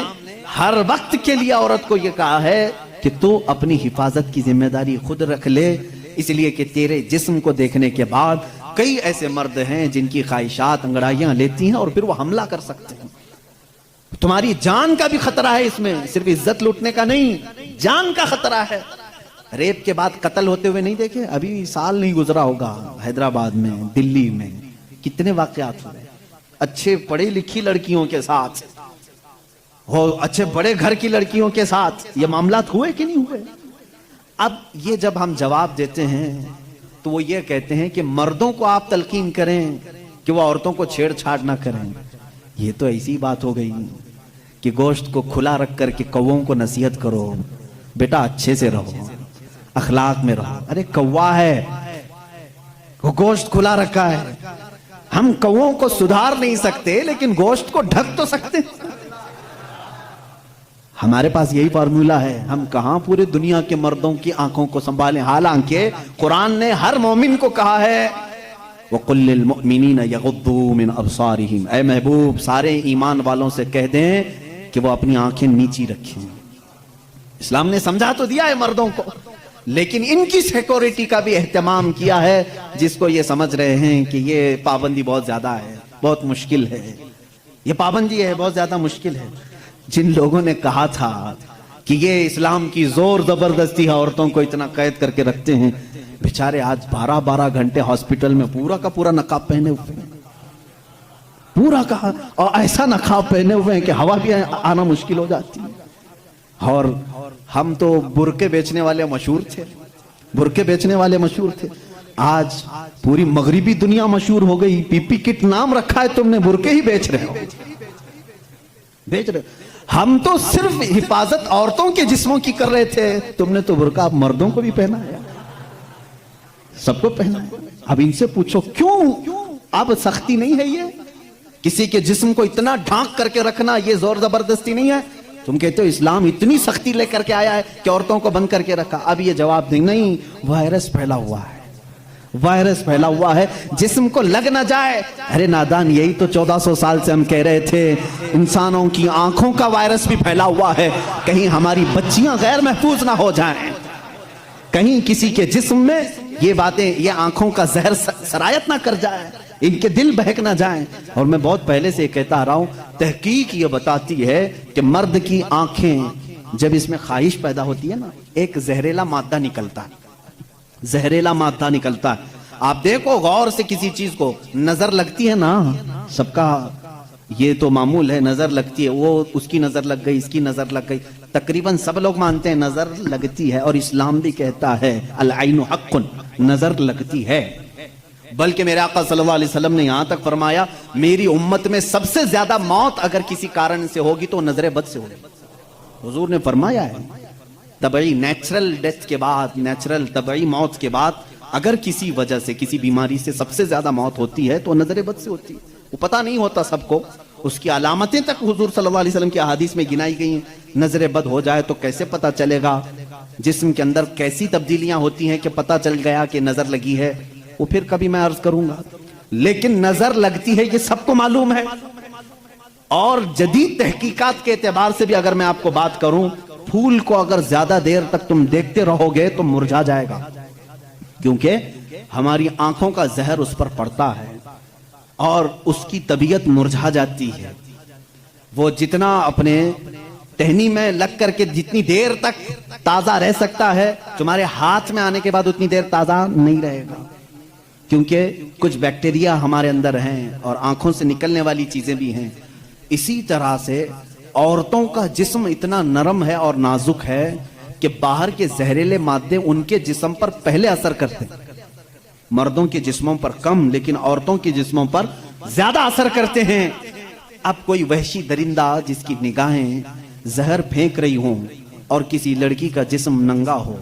Speaker 1: ہر وقت کے لیے عورت کو یہ کہا ہے کہ تو اپنی حفاظت کی ذمہ داری خود رکھ لے. اس لیے کہ تیرے جسم کو دیکھنے کے بعد کئی ایسے مرد ہیں جن کی خواہشات انگڑائیاں لیتی ہیں اور پھر وہ حملہ کر سکتے ہیں. تمہاری جان کا بھی خطرہ ہے اس میں، صرف عزت لوٹنے کا نہیں، جان کا خطرہ ہے. ریپ کے بعد قتل ہوتے ہوئے نہیں دیکھے؟ ابھی سال نہیں گزرا ہوگا حیدرآباد میں، دلی میں کتنے واقعات ہوئے اچھے پڑھی لکھی لڑکیوں کے ساتھ، اچھے بڑے گھر کی لڑکیوں کے ساتھ. یہ معاملات ہوئے کہ نہیں ہوئے؟ اب یہ جب ہم جواب دیتے ہیں تو وہ یہ کہتے ہیں کہ مردوں کو آپ تلقین کریں کہ وہ عورتوں کو چھیڑ چھاڑ نہ کریں. یہ تو ایسی بات ہو گئی کہ گوشت کو کھلا رکھ کر کے کووں کو نصیحت کرو، بیٹا اچھے سے رہو، اخلاق میں رہو. ارے کوا ہے، وہ گوشت کھلا رکھا ہے. ہم کووں کو سدھار نہیں سکتے لیکن گوشت کو ڈھک تو سکتے. ہمارے پاس یہی فارمولا ہے، ہم کہاں پورے دنیا کے مردوں کی آنکھوں کو سنبھالیں، حالانکہ قرآن نے ہر مومن کو کہا ہے وَقُلْ لِلْمُؤْمِنِينَ يَغُضُّوا مِنْ أَبْصَارِهِمْ، اے محبوب سارے ایمان والوں سے کہہ دیں کہ وہ اپنی آنکھیں نیچی رکھیں۔ اسلام نے سمجھا تو دیا ہے مردوں کو، لیکن ان کی سیکورٹی کا بھی اہتمام کیا ہے، جس کو یہ سمجھ رہے ہیں کہ یہ پابندی بہت زیادہ ہے، بہت مشکل ہے، یہ پابندی ہے بہت زیادہ مشکل ہے۔ جن لوگوں نے کہا تھا کہ یہ اسلام کی زور زبردستی ہے، عورتوں کو اتنا قید کر کے رکھتے ہیں، بیچارے آج 12 گھنٹے ہاسپٹل میں پورا کا پورا نقاب پہنے ہوئے ہیں، پورا کا، اور ایسا نقاب پہنے ہوئے ہیں کہ ہوا بھی آنا مشکل ہو جاتی ہے۔ اور ہم تو برقعے بیچنے والے مشہور تھے، برقعے بیچنے والے مشہور تھے، آج پوری مغربی دنیا مشہور ہو گئی، پی پی کٹ نام رکھا ہے، تم نے برقعے ہی بیچ رہے ہو، بیچ رہے ہو۔ ہم تو صرف حفاظت عورتوں کے جسموں کی کر رہے تھے، تم نے تو برقع مردوں کو بھی پہنا ہے، سب کو پہنا ہے۔ اب ان سے پوچھو کیوں اب سختی نہیں ہے؟ یہ کسی کے جسم کو اتنا ڈھانک کر کے رکھنا یہ زور زبردستی نہیں ہے؟ تم کہتے ہو اسلام اتنی سختی لے کر کے آیا ہے کہ عورتوں کو بند کر کے رکھا۔ اب یہ جواب دیں نہیں، وائرس پھیلا ہوا ہے، وائرس پھیلا ہوا ہے، جسم کو لگ نہ جائے۔ ارے نادان، یہی تو 1400 سال سے ہم کہہ رہے تھے، انسانوں کی آنکھوں کا وائرس بھی پھیلا ہوا ہے، کہیں ہماری بچیاں غیر محفوظ نہ ہو جائیں، کہیں کسی کے جسم میں یہ باتیں، یہ آنکھوں کا زہر سرایت نہ کر جائے، ان کے دل بہک نہ جائیں۔ اور میں بہت پہلے سے کہتا آ رہا ہوں، تحقیق یہ بتاتی ہے کہ مرد کی آنکھیں جب اس میں خواہش پیدا ہوتی ہے نا، ایک زہریلا مادہ نکلتا ہے، زہریلا مادہ نکلتا ہے۔ آپ دیکھو غور سے کسی چیز کو، نظر لگتی ہے نا، سب کا یہ تو معمول ہے، نظر لگتی ہے، وہ اس کی نظر لگ گئی، اس کی نظر لگ گئی، تقریباً سب لوگ مانتے ہیں نظر لگتی ہے، اور اسلام بھی کہتا ہے العین حق، نظر لگتی ہے۔ بلکہ میرے آقا صلی اللہ علیہ وسلم نے یہاں تک فرمایا، میری امت میں سب سے زیادہ موت اگر کسی کارن سے ہوگی تو نظر بد سے ہوگی۔ حضور نے فرمایا ہے طبعی نیچرل ڈیتھ کے بعد، نیچرل طبعی موت کے بعد اگر کسی وجہ سے، کسی بیماری سے سب سے زیادہ موت ہوتی ہے تو نظر بد سے ہوتی ہے۔ وہ پتہ نہیں ہوتا سب کو، اس کی علامتیں تک حضور صلی اللہ علیہ وسلم کی احادیث میں گنائی گئی ہیں۔ نظر بد ہو جائے تو کیسے پتہ چلے گا؟ جسم کے اندر کیسی تبدیلیاں ہوتی ہیں کہ پتہ چل گیا کہ نظر لگی ہے، وہ پھر کبھی میں عرض کروں گا۔ لیکن نظر لگتی ہے یہ سب کو معلوم ہے، اور جدید تحقیقات کے اعتبار سے بھی اگر میں آپ کو بات کروں، پھول کو اگر زیادہ دیر تک تم دیکھتے رہو گے تو مرجھا جائے گا، کیونکہ ہماری آنکھوں کا زہر اس پر پڑتا ہے اور اس کی طبیعت مرجھا جاتی ہے۔ وہ جتنا اپنے ٹہنی میں لگ کر کے جتنی دیر تک تازہ رہ سکتا ہے، تمہارے ہاتھ میں آنے کے بعد اتنی دیر تازہ نہیں رہے گا، کیونکہ کچھ بیکٹیریا ہمارے اندر ہیں اور آنکھوں سے نکلنے والی چیزیں بھی ہیں۔ اسی طرح سے عورتوں کا جسم اتنا نرم ہے اور نازک ہے کہ باہر کے زہریلے مادے ان کے جسم پر پہلے اثر کرتے ہیں، مردوں کے جسموں پر کم لیکن عورتوں کے جسموں پر زیادہ اثر کرتے ہیں۔ اب کوئی وحشی درندہ جس کی نگاہیں زہر پھینک رہی ہوں اور کسی لڑکی کا جسم ننگا ہو،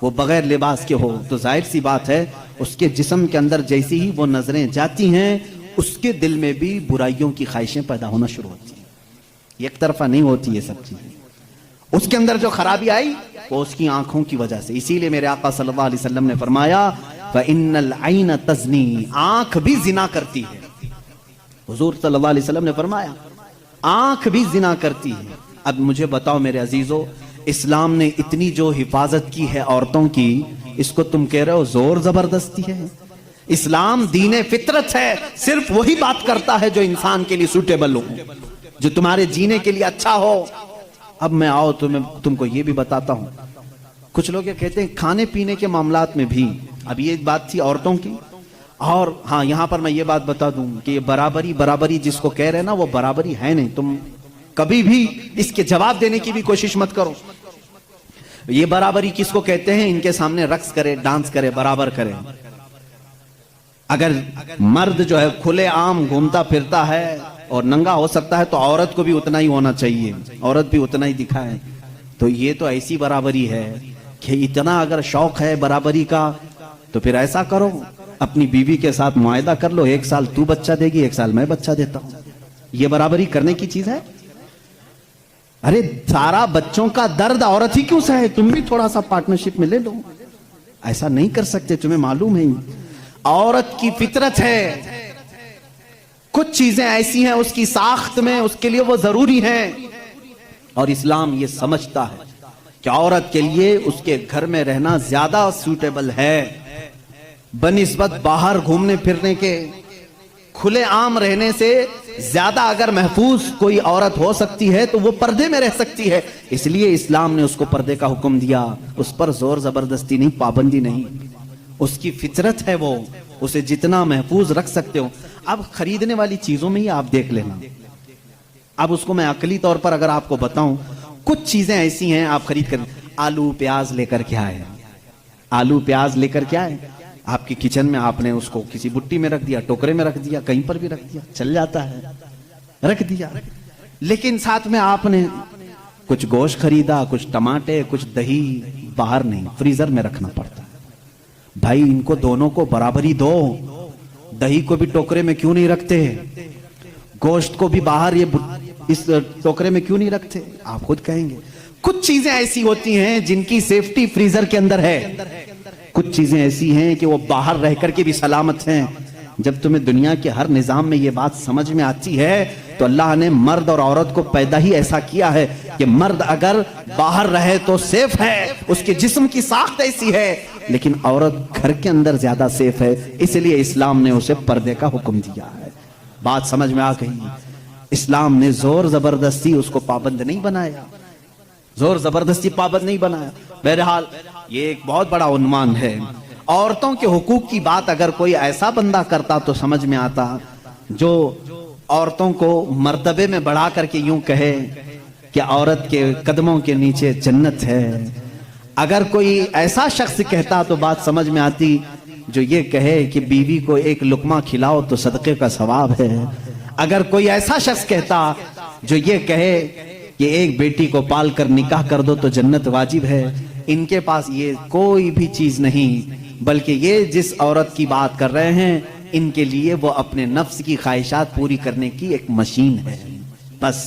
Speaker 1: وہ بغیر لباس کے ہو، تو ظاہر سی بات ہے اس کے جسم کے اندر جیسی ہی وہ نظریں جاتی ہیں، اس کے دل میں بھی برائیوں کی خواہشیں پیدا ہونا شروع ہوتی ہیں۔ ایک طرفہ نہیں ہوتی یہ سب چیزیں، اس کے اندر جو خرابی آئی وہ اس کی آنکھوں کی وجہ سے۔ اسی لیے میرے آقا صلی اللہ علیہ وسلم نے فرمایا فَإِنَّ الْعَيْنَ تَزْنِي، آنکھ بھی زنا کرتی ہے۔ حضور صلی اللہ علیہ وسلم نے فرمایا آنکھ بھی زنا کرتی ہے۔ اب مجھے بتاؤ میرے عزیزو، اسلام نے اتنی جو حفاظت کی ہے عورتوں کی، اس کو تم کہہ رہے ہو زور زبردستی ہے؟ اسلام دین فطرت ہے، صرف وہی بات کرتا ہے جو انسان کے لیے سوٹیبل ہو، جو تمہارے جینے کے لیے اچھا ہو۔ اب میں آؤ تم کو یہ بھی بتاتا ہوں، کچھ لوگ یہ کہتے ہیں کھانے پینے کے معاملات میں بھی، اب یہ بات تھی عورتوں کی، اور ہاں یہاں پر میں یہ بات بتا دوں کہ یہ برابری جس کو کہہ رہے ہیں نا، وہ برابری ہے نہیں۔ تم کبھی بھی اس کے جواب دینے کی بھی کوشش مت کرو۔ یہ برابری کس کو کہتے ہیں؟ ان کے سامنے رقص کرے، ڈانس کرے، برابر کرے۔ اگر مرد جو ہے کھلے عام گھومتا پھرتا ہے اور ننگا ہو سکتا ہے تو عورت کو بھی اتنا ہی ہونا چاہیے، عورت بھی اتنا ہی دکھائے۔ تو یہ تو ایسی برابری ہے کہ اتنا اگر شوق ہے برابری کا تو پھر ایسا کرو، اپنی بیوی کے ساتھ معاہدہ کر لو، 1 سال تو بچہ دے گی، 1 سال میں بچہ دیتا ہوں۔ یہ برابری کرنے کی چیز ہے؟ ارے سارا بچوں کا درد عورت ہی کیوں سہے؟ تم بھی تھوڑا سا پارٹنرشپ میں لے لو. ایسا نہیں کر سکتے، تمہیں معلوم ہے عورت کی فطرت ہے، کچھ چیزیں ایسی ہیں اس کی ساخت میں، اس کے لیے وہ ضروری ہیں، اور اسلام یہ سمجھتا ہے کہ عورت کے لیے اس کے گھر میں رہنا زیادہ سوٹیبل ہے بنسبت باہر گھومنے پھرنے کے. کھلے عام رہنے سے زیادہ اگر محفوظ کوئی عورت ہو سکتی ہے تو وہ پردے میں رہ سکتی ہے. اس لیے اسلام نے اس کو پردے کا حکم دیا. اس پر زور زبردستی نہیں، پابندی نہیں، اس کی فطرت ہے، وہ اسے جتنا محفوظ رکھ سکتے ہو. اب خریدنے والی چیزوں میں ہی آپ دیکھ لینا. اب اس کو میں عقلی طور پر اگر آپ کو بتاؤں، کچھ چیزیں ایسی ہیں آپ خرید کر، آلو پیاز لے کر کے آئے، آلو پیاز لے کر کے آئے آپ کی کچن میں، آپ نے اس کو کسی بٹی میں رکھ دیا، ٹوکرے میں رکھ دیا، کہیں پر بھی رکھ دیا، چل جاتا ہے، رکھ دیا. لیکن ساتھ میں آپ نے کچھ گوشت خریدا، کچھ ٹماٹے، کچھ دہی، باہر نہیں، فریزر میں رکھنا پڑتا ہے. بھائی ان کو دونوں کو برابری دو. دہی کو بھی ٹوکرے میں کیوں نہیں رکھتے؟ گوشت کو بھی باہر یہ اس ٹوکرے میں کیوں نہیں رکھتے؟ آپ خود کہیں گے. کچھ چیزیں ایسی ہوتی ہیں جن کی سیفٹی فریزر کے اندر ہے، کچھ چیزیں ایسی ہیں کہ وہ باہر رہ کر کے بھی سلامت ہیں. جب تمہیں دنیا کے ہر نظام میں یہ بات سمجھ میں آتی ہے تو اللہ نے مرد اور عورت کو پیدا ہی ایسا کیا ہے کہ مرد اگر باہر رہے تو سیف ہے، اس کے جسم کی ساخت ایسی ہے، لیکن عورت گھر کے اندر زیادہ سیف ہے. اس لیے اسلام نے اسے پردے کا حکم دیا ہے. بات سمجھ میں آ گئی؟ اسلام نے زور زبردستی اس کو پابند نہیں بنایا، زور زبردستی پابند نہیں بنایا. بہرحال یہ ایک بہت بڑا عنوان ہے. عورتوں کے حقوق کی بات اگر کوئی ایسا بندہ کرتا تو سمجھ میں آتا جو عورتوں کو مرتبے میں بڑھا کر کے یوں کہے کہ عورت کے قدموں کے نیچے جنت ہے. اگر کوئی ایسا شخص کہتا تو بات سمجھ میں آتی جو یہ کہے کہ بیوی کو ایک لقمہ کھلاؤ تو صدقے کا ثواب ہے. اگر کوئی ایسا شخص کہتا جو یہ کہے کہ ایک بیٹی کو پال کر نکاح کر دو تو جنت واجب ہے. ان کے پاس یہ کوئی بھی چیز نہیں، بلکہ یہ جس عورت کی بات کر رہے ہیں ان کے لیے وہ اپنے نفس کی خواہشات پوری کرنے کی ایک مشین ہے بس.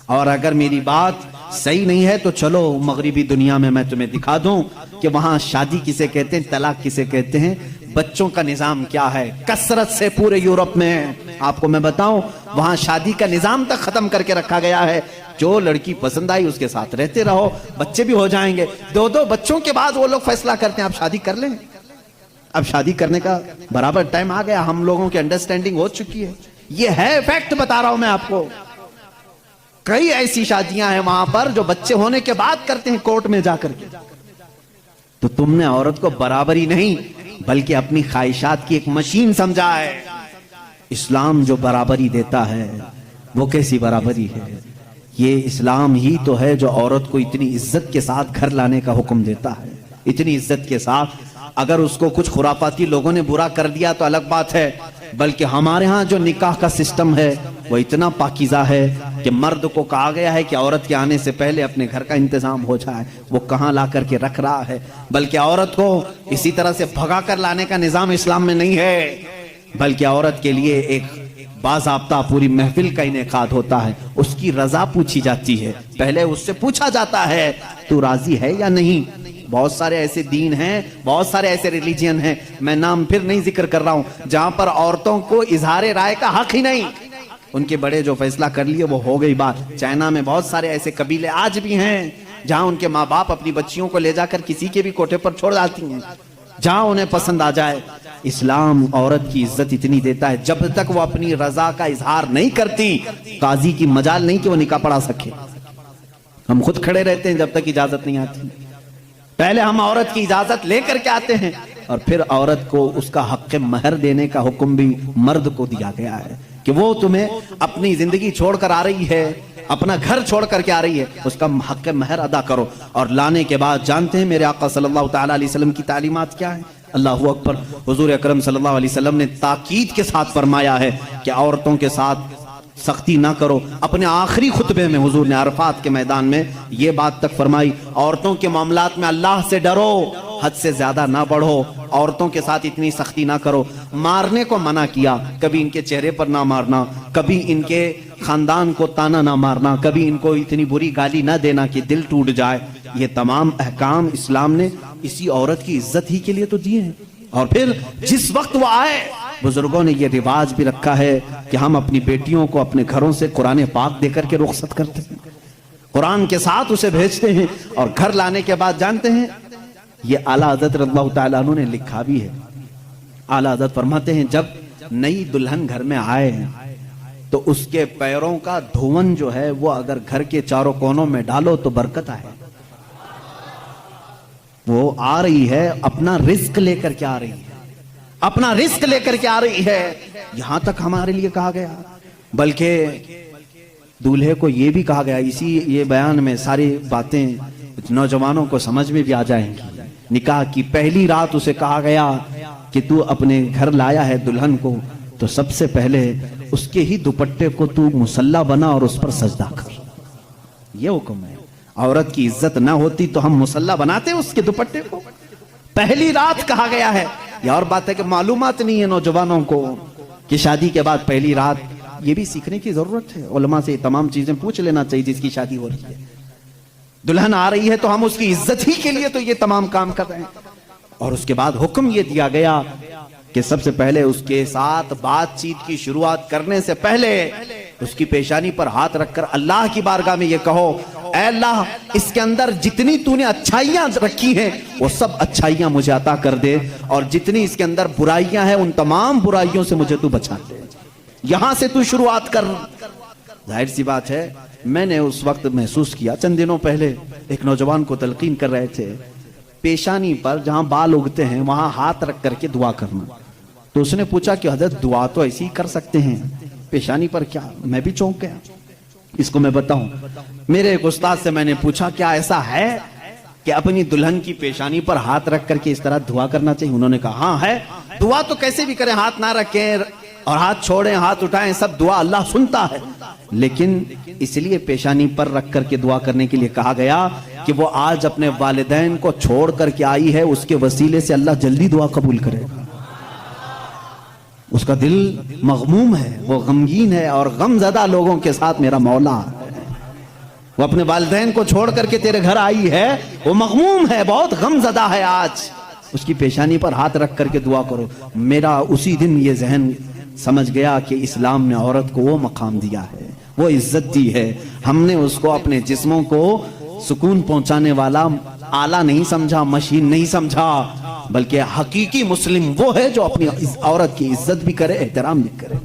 Speaker 1: اور اگر میری بات صحیح نہیں ہے تو چلو مغربی دنیا میں میں تمہیں دکھا دوں کہ وہاں شادی کسے کہتے ہیں، طلاق کسے کہتے ہیں، بچوں کا نظام کیا ہے. کثرت سے پورے یورپ میں آپ کو میں بتاؤں وہاں شادی کا نظام تک ختم کر کے رکھا گیا ہے. جو لڑکی پسند آئی اس کے ساتھ رہتے رہو، بچے بھی ہو جائیں گے. 2 بچوں کے بعد وہ لوگ فیصلہ کرتے ہیں آپ شادی کر لیں. اب شادی کرنے کا برابر ٹائم آ گیا، ہم لوگوں کی انڈرسٹینڈنگ ہو چکی ہے. یہ ہے فیکٹ بتا رہا ہوں میں آپ کو. کئی ایسی شادیاں ہیں وہاں پر جو بچے ہونے کے بعد کرتے ہیں کورٹ میں جا کر کے. تو تم نے عورت کو برابری نہیں بلکہ اپنی خواہشات کی ایک مشین سمجھا ہے. اسلام جو برابری دیتا ہے وہ کیسی برابری ہے؟ یہ اسلام ہی تو ہے جو عورت کو اتنی عزت کے ساتھ گھر لانے کا حکم دیتا ہے، اتنی عزت کے ساتھ. اگر اس کو کچھ خرافاتی لوگوں نے برا کر دیا تو الگ بات ہے، بلکہ ہمارے ہاں جو نکاح کا سسٹم ہے وہ اتنا پاکیزہ ہے کہ مرد کو کہا گیا ہے کہ عورت کے آنے سے پہلے اپنے گھر کا انتظام ہو جائے. وہ کہاں لا کر کے رکھ رہا ہے، بلکہ عورت کو اسی طرح سے بھگا کر لانے کا نظام اسلام میں نہیں ہے، بلکہ عورت کے لیے ایک باضابطہ پوری محفل کا انعقاد ہوتا ہے. اس کی رضا پوچھی جاتی ہے، پہلے اس سے پوچھا جاتا ہے تو راضی ہے یا نہیں. بہت سارے ایسے دین ہیں، بہت سارے ایسے ریلیجین ہیں، میں نام پھر نہیں ذکر کر رہا ہوں، جہاں پر عورتوں کو اظہار رائے کا حق ہی نہیں. ان کے بڑے جو فیصلہ کر لیے وہ ہو گئی بات. چائنا میں بہت سارے ایسے قبیلے آج بھی ہیں جہاں ان کے ماں باپ اپنی بچیوں کو لے جا کر کسی کے بھی کوٹھے پر چھوڑ جاتی ہیں جہاں انہیں پسند آ جائے. اسلام عورت کی عزت اتنی دیتا ہے جب تک وہ اپنی رضا کا اظہار نہیں کرتی قاضی کی مجال نہیں کہ وہ نکاح پڑھا سکے. ہم خود کھڑے رہتے ہیں جب تک اجازت نہیں آتی. پہلے ہم عورت کی اجازت لے کر کے آتے ہیں اور پھر عورت کو اس کا حق مہر دینے کا حکم بھی مرد کو دیا گیا ہے کہ وہ تمہیں اپنی زندگی چھوڑ کر آ رہی ہے، اپنا گھر چھوڑ کر کے آ رہی ہے، اس کا حق مہر ادا کرو. اور لانے کے بعد جانتے ہیں میرے آقا صلی اللہ تعالیٰ علیہ وسلم کی تعلیمات کیا ہیں؟ اللہ اکبر. حضور اکرم صلی اللہ علیہ وسلم نے تاکید کے ساتھ فرمایا ہے کہ عورتوں کے ساتھ سختی نہ کرو. اپنے آخری خطبے میں حضور نے عرفات کے میدان میں یہ بات تک فرمائی، عورتوں کے معاملات میں اللہ سے ڈرو، حد سے زیادہ نہ بڑھو، عورتوں کے ساتھ اتنی سختی نہ کرو. مارنے کو منع کیا، کبھی ان کے چہرے پر نہ مارنا، کبھی ان کے خاندان کو تانا نہ مارنا، کبھی ان کو اتنی بری گالی نہ دینا کہ دل ٹوٹ جائے، یہ تمام احکام اسلام نے اسی عورت کی عزت ہی کے لیے تو دیے ہیں۔ اور پھر جس وقت وہ آئے، بزرگوں نے یہ رواج بھی رکھا ہے کہ ہم اپنی بیٹیوں کو اپنے گھروں سے قرآن پاک دے کر کے رخصت کرتے ہیں، قرآن کے ساتھ اسے بھیجتے ہیں، اور گھر لانے کے بعد جانتے ہیں یہ اعلیٰ حضرت رضی اللہ تعالیٰ عنہ نے لکھا بھی ہے۔ اعلیٰ حضرت فرماتے ہیں جب نئی دلہن گھر میں آئے تو اس کے پیروں کا دھون جو ہے وہ اگر گھر کے چاروں کونوں میں ڈالو تو برکت آئے۔ وہ آ رہی ہے اپنا رزق لے کر کے آ رہی ہے، اپنا رزق لے کر کے آ رہی ہے، یہاں تک ہمارے لیے کہا گیا۔ بلکہ دولہے کو یہ بھی کہا گیا، اسی یہ بیان میں ساری باتیں نوجوانوں کو سمجھ میں بھی آ جائیں گی۔ نکاح کی پہلی رات اسے کہا گیا کہ تو اپنے گھر لایا ہے دلہن کو تو سب سے پہلے اس کے ہی دوپٹے کو تو مصلی بنا اور اس پر سجدہ کر۔ یہ حکم ہے۔ عورت کی عزت نہ ہوتی تو ہم مصلی بناتے اس کے دوپٹے کو؟ پہلی رات کہا گیا ہے۔ یہ اور بات ہے کہ معلومات نہیں ہے نوجوانوں کو کہ شادی کے بعد پہلی رات، یہ بھی سیکھنے کی ضرورت ہے۔ علماء سے تمام چیزیں پوچھ لینا چاہیے جس کی شادی ہو رہی ہے۔ دلہن آ رہی ہے تو ہم اس کی عزت ہی کے لیے تو یہ تمام کام کر رہے ہیں۔ اور اس کے بعد حکم یہ دیا گیا کہ سب سے پہلے اس کے ساتھ بات چیت کی شروعات کرنے سے پہلے اس کی پیشانی پر ہاتھ رکھ کر اللہ کی بارگاہ میں یہ کہو، اے اللہ اس کے اندر جتنی تو نے اچھائیاں رکھی ہیں وہ سب اچھائیاں مجھے عطا کر دے، اور جتنی اس کے اندر برائیاں ہیں ان تمام برائیوں سے مجھے تو بچا دے۔ یہاں سے تو شروعات کر۔ ظاہر سی بات ہے، میں نے اس وقت محسوس کیا، چند دنوں پہلے ایک نوجوان کو تلقین کر رہے تھے، پیشانی پر جہاں بال اگتے ہیں وہاں ہاتھ رکھ کر کے دعا کرنا۔ تو اس نے پوچھا کہ حضرت دعا تو ایسی ہی کر سکتے ہیں، پیشانی پر کیا؟ میں بھی چونک گیا۔ اس کو میں بتاؤں، میرے ایک استاد سے میں نے پوچھا کیا ایسا ہے کہ اپنی دلہن کی پیشانی پر ہاتھ رکھ کر کے اس طرح دعا کرنا چاہیے؟ انہوں نے کہا ہاں ہے، دعا تو کیسے بھی کریں، ہاتھ نہ رکھیں اور ہاتھ چھوڑیں ہاتھ اٹھائیں، سب دعا اللہ سنتا ہے، لیکن اس لیے پیشانی پر رکھ کر کے دعا کرنے کے لیے کہا گیا کہ وہ آج اپنے والدین کو چھوڑ کر کے آئی ہے، اس کے وسیلے سے اللہ جلدی دعا قبول کرے گا۔ اس کا دل مغموم ہے، وہ غمگین ہے، اور غم زدہ لوگوں کے ساتھ میرا مولا ہے۔ وہ اپنے والدین کو چھوڑ کر کے تیرے گھر آئی ہے، وہ مغموم ہے، بہت غم زدہ ہے، آج اس کی پیشانی پر ہاتھ رکھ کر کے دعا کرو۔ میرا اسی دن یہ ذہن سمجھ گیا کہ اسلام نے عورت کو وہ مقام دیا ہے، وہ عزت دی ہے۔ ہم نے اس کو اپنے جسموں کو سکون پہنچانے والا آلہ نہیں سمجھا، مشین نہیں سمجھا، بلکہ حقیقی مسلم وہ ہے جو اپنی عورت کی عزت بھی کرے، احترام بھی کرے۔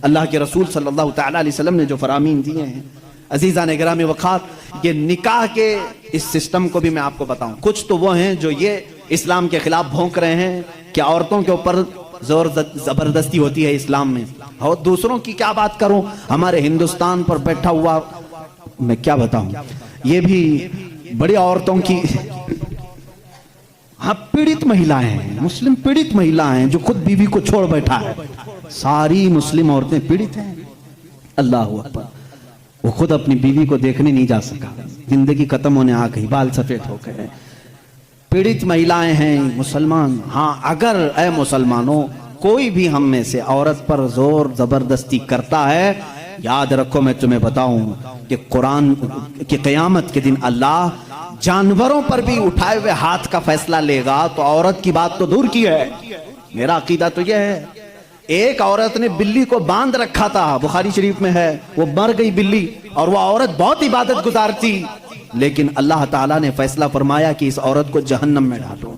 Speaker 1: اللہ کے رسول صلی اللہ تعالیٰ علیہ وسلم نے جو فرامین دیے ہیں، عزیزان گرامی وقات، یہ نکاح کے اس سسٹم کو بھی میں آپ کو بتاؤں۔ کچھ تو وہ ہیں جو یہ اسلام کے خلاف بھونک رہے ہیں کہ عورتوں کے اوپر زور زبردستی ہوتی ہے اسلام میں، اور دوسروں کی کیا بات کروں، ہمارے ہندوستان پر بیٹھا ہوا میں کیا بتاؤں، یہ بھی بڑی عورتوں کی ہاں پیڑت مہیلائیں ہیں، مسلم پیڑت مہیلائیں جو خود بیوی کو چھوڑ بیٹھا ہے۔ ساری مسلم عورتیں پیڑت ہیں، اللہ اکبر۔ وہ خود اپنی بیوی کو دیکھنے نہیں جا سکا، زندگی ختم ہونے آ گئی، بال سفید ہو گئے، پیڑت مہیلائیں ہیں مسلمان۔ ہاں اگر اے مسلمانوں کوئی بھی ہم میں سے عورت پر زور زبردستی کرتا ہے، یاد رکھو میں تمہیں بتاؤں کہ قرآن کی قیامت کے دن اللہ جانوروں پر بھی اٹھائے ہوئے ہاتھ کا فیصلہ لے گا، تو عورت کی بات تو دور کی ہے۔ میرا عقیدہ تو یہ ہے، ایک عورت نے بلی کو باندھ رکھا تھا، بخاری شریف میں ہے، وہ مر گئی بلی، اور وہ عورت بہت عبادت گزار تھی، لیکن اللہ تعالیٰ نے فیصلہ فرمایا کہ اس عورت کو جہنم میں ڈالو۔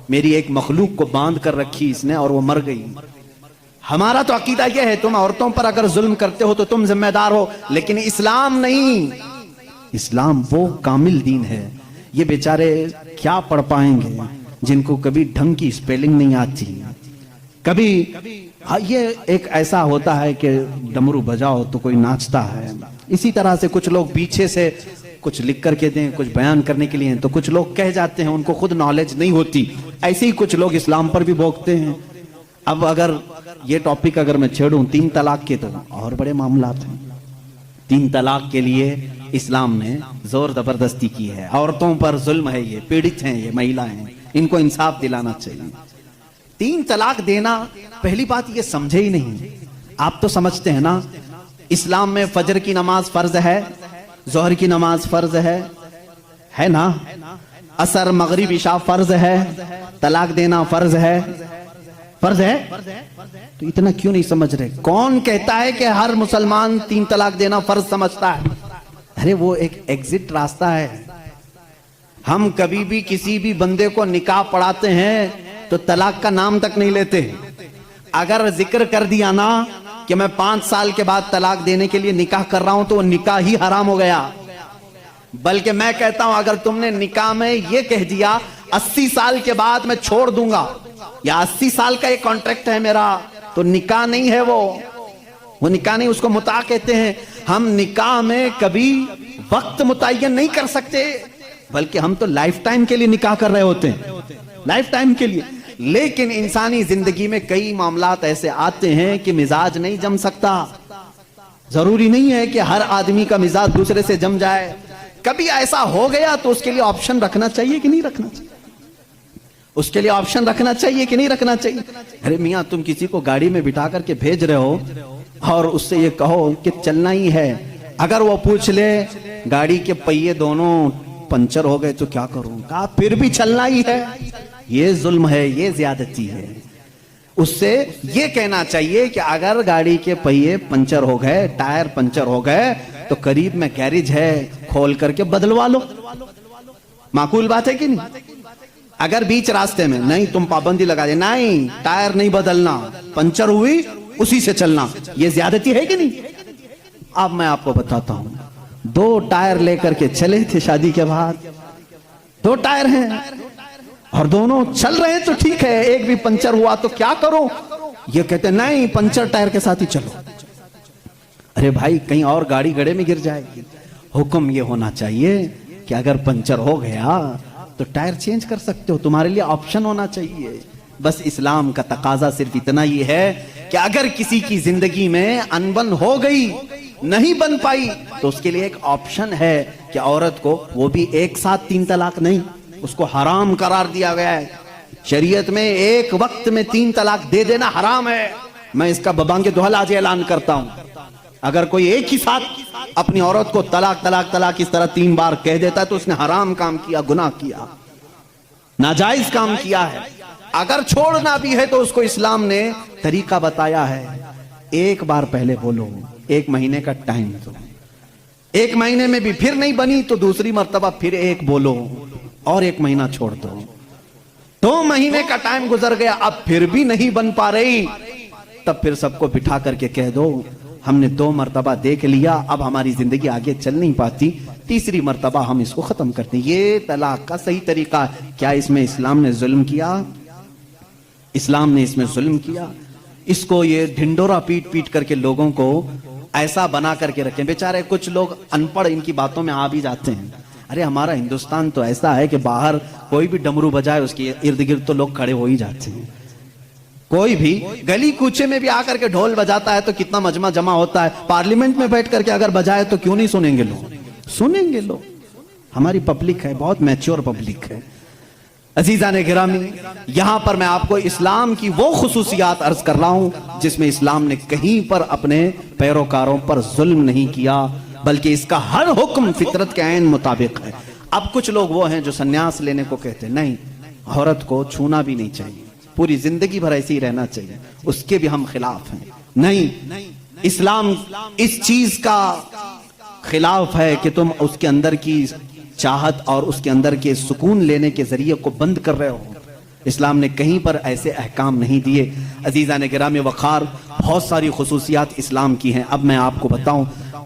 Speaker 1: میری ایک مخلوق کو باندھ کر رکھی اس نے اور وہ مر گئی۔ ہمارا تو عقیدہ یہ ہے تم عورتوں پر اگر ظلم کرتے ہو تو تم ذمہ دار ہو، لیکن اسلام نہیں۔ اسلام وہ کامل دین ہے۔ یہ بیچارے کیا پڑھ پائیں گے جن کو کبھی ڈھنگ کی سپیلنگ نہیں آتی، کبھی یہ ایک ایسا ہوتا ہے کہ ڈمرو بجاؤ تو کوئی ناچتا ہے، اسی طرح سے کچھ لوگ پیچھے سے کچھ لکھ کر کے دیں، کچھ بیان کرنے کے لیے ہیں، تو کچھ لوگ کہہ جاتے ہیں، ان کو خود نالج نہیں ہوتی، ایسے ہی کچھ لوگ اسلام پر بھی بھونکتے ہیں۔ اب اگر یہ ٹاپک اگر میں چھیڑوں 3 طلاق کے، تو اور بڑے معاملات ہیں۔ 3 طلاق کے لیے اسلام نے زور زبردستی کی ہے، عورتوں پر ظلم ہے، یہ پیڑت ہیں، یہ مہیلا ہیں، ان کو انصاف دلانا چاہیے۔ 3 طلاق دینا، پہلی بات یہ سمجھے ہی نہیں۔ آپ تو سمجھتے ہیں نا اسلام میں فجر کی نماز فرض ہے، ظہر کی نماز فرض ہے نا، عصر مغرب عشاء فرض ہے، طلاق دینا فرض ہے، فرض ہے. تو اتنا کیوں نہیں سمجھ رہے؟ کون کہتا ہے کہ ہر مسلمان 3 طلاق دینا فرض سمجھتا ہے؟ ارے وہ ایک ایگزٹ راستہ ہے. ہم کبھی بھی کسی بھی بندے کو نکاح پڑھاتے ہیں تو طلاق کا نام تک نہیں لیتے. اگر ذکر کر دیا نا کہ میں 5 سال کے بعد طلاق دینے کے لیے نکاح کر رہا ہوں تو وہ نکاح ہی حرام ہو گیا. بلکہ میں کہتا ہوں اگر تم نے نکاح میں یہ کہہ دیا 80 سال کے بعد میں چھوڑ دوں گا، یا 80 سال کا یہ کانٹریکٹ ہے میرا، تو نکاح نہیں ہے، وہ نکاح نہیں، اس کو متاع کہتے ہیں. ہم نکاح میں کبھی وقت متعین نہیں کر سکتے، بلکہ ہم تو لائف ٹائم کے لیے نکاح کر رہے ہوتے ہیں، لائف ٹائم کے لیے. لیکن انسانی زندگی میں کئی معاملات ایسے آتے ہیں کہ مزاج نہیں جم سکتا. ضروری نہیں ہے کہ ہر آدمی کا مزاج دوسرے سے جم جائے. کبھی ایسا ہو گیا تو اس کے لیے آپشن رکھنا چاہیے کہ نہیں رکھنا چاہیے؟ اس کے لیے آپشن رکھنا چاہیے کہ نہیں رکھنا چاہیے؟ ارے میاں تم کسی کو گاڑی میں بٹھا کر کے بھیج رہے ہو اور اس سے یہ کہو کہ چلنا ہی ہے، اگر وہ پوچھ لے گاڑی کے پہیے دونوں پنچر ہو گئے تو کیا کروں؟ کہا پھر بھی چلنا ہی ہے. یہ ظلم ہے، یہ زیادتی ہے. اس سے یہ کہنا چاہیے کہ اگر گاڑی کے پہیے پنچر ہو گئے، ٹائر پنچر ہو گئے تو قریب میں گیریج ہے، کھول کر کے بدلوا لو. معقول بات ہے کہ نہیں؟ اگر بیچ راستے میں نہیں تم پابندی لگا دے، نہیں ٹائر نہیں بدلنا، پنچر ہوئی اسی سے چلنا، یہ زیادتی ہے کہ نہیں؟ اب میں آپ کو بتاتا ہوں، 2 ٹائر لے کر کے چلے تھے شادی کے بعد، 2 ٹائر ہیں اور دونوں چل رہے ہیں تو ٹھیک ہے، ایک بھی پنچر ہوا تو کیا کرو؟ یہ کہتے ہیں نہیں پنچر ٹائر کے ساتھ ہی چلو. ارے بھائی کہیں اور گاڑی گڑے میں گر جائے گی. حکم یہ ہونا چاہیے کہ اگر پنچر ہو گیا تو ٹائر چینج کر سکتے ہو، تمہارے لیے آپشن ہونا چاہیے. بس اسلام کا تقاضا صرف اتنا ہی ہے کہ اگر کسی کی زندگی میں انبن ہو گئی، نہیں بن پائی، تو اس کے لیے ایک آپشن ہے کہ عورت کو وہ بھی ایک ساتھ 3 طلاق نہیں، اس کو حرام قرار دیا گیا ہے. شریعت میں ایک وقت میں 3 طلاق دے دینا حرام ہے. میں اس کا ببانگ دہل آج اعلان کرتا ہوں. اگر کوئی ایک ہی ساتھ اپنی عورت کو طلاق طلاق طلاق اس طرح 3 بار کہہ دیتا ہے تو اس نے حرام کام کیا، گناہ کیا، ناجائز کام کیا ہے. اگر چھوڑنا بھی ہے تو اس کو اسلام نے طریقہ بتایا ہے. ایک بار پہلے بولو، 1 مہینے کا ٹائم دو، 1 مہینے میں بھی پھر نہیں بنی تو دوسری مرتبہ پھر 1 بولو اور 1 مہینہ چھوڑ دو. 2 مہینے کا ٹائم گزر گیا، اب پھر بھی نہیں بن پا رہی، تب پھر سب کو بٹھا کر کے کہہ دو ہم نے 2 مرتبہ دیکھ لیا، اب ہماری زندگی آگے چل نہیں پاتی، تیسری مرتبہ ہم اس کو ختم کرتے ہیں. یہ طلاق کا صحیح طریقہ ہے. کیا اس میں اسلام نے ظلم کیا؟ اسلام نے اس میں ظلم کیا؟ اس کو یہ ڈھنڈورا پیٹ پیٹ کر کے لوگوں کو ایسا بنا کر کے رکھیں. بیچارے کچھ لوگ ان پڑھ ان کی باتوں میں آ بھی جاتے ہیں. ارے ہمارا ہندوستان تو ایسا ہے کہ باہر کوئی بھی ڈمرو بجائے اس کے ارد گرد تو لوگ کھڑے ہو ہی جاتے ہیں. کوئی بھی گلی کوچے میں بھی آ کر کے ڈھول بجاتا ہے تو کتنا مجمع جمع ہوتا ہے. پارلیمنٹ میں بیٹھ کر کے اگر بجائے تو کیوں نہیں سنیں گے لوگ؟ سنیں گے لوگ. ہماری پبلک ہے، بہت میچور پبلک ہے. عزیزان گرامی، یہاں پر میں آپ کو اسلام کی وہ خصوصیات عرض کر رہا ہوں جس میں اسلام نے کہیں پر اپنے پیروکاروں پر ظلم نہیں کیا، بلکہ اس کا ہر حکم فطرت کے عین مطابق ہے. اب کچھ لوگ وہ ہیں جو سنیاس لینے کو کہتے ہیں، نہیں عورت کو چھونا بھی نہیں چاہیے، پوری زندگی بھر ایسے ہی رہنا چاہیے، اس کے بھی ہم خلاف ہیں. نہیں، اسلام اس چیز کا خلاف ہے کہ تم اس کے اندر کی چاہت اور اس کے اندر کے سکون لینے کے ذریعے کو بند کر رہے ہو. اسلام نے کہیں پر ایسے احکام نہیں دیے. عزیزان گرامی وقار، بہت ساری خصوصیات اسلام کی ہیں. اب میں آپ کو بتاؤں،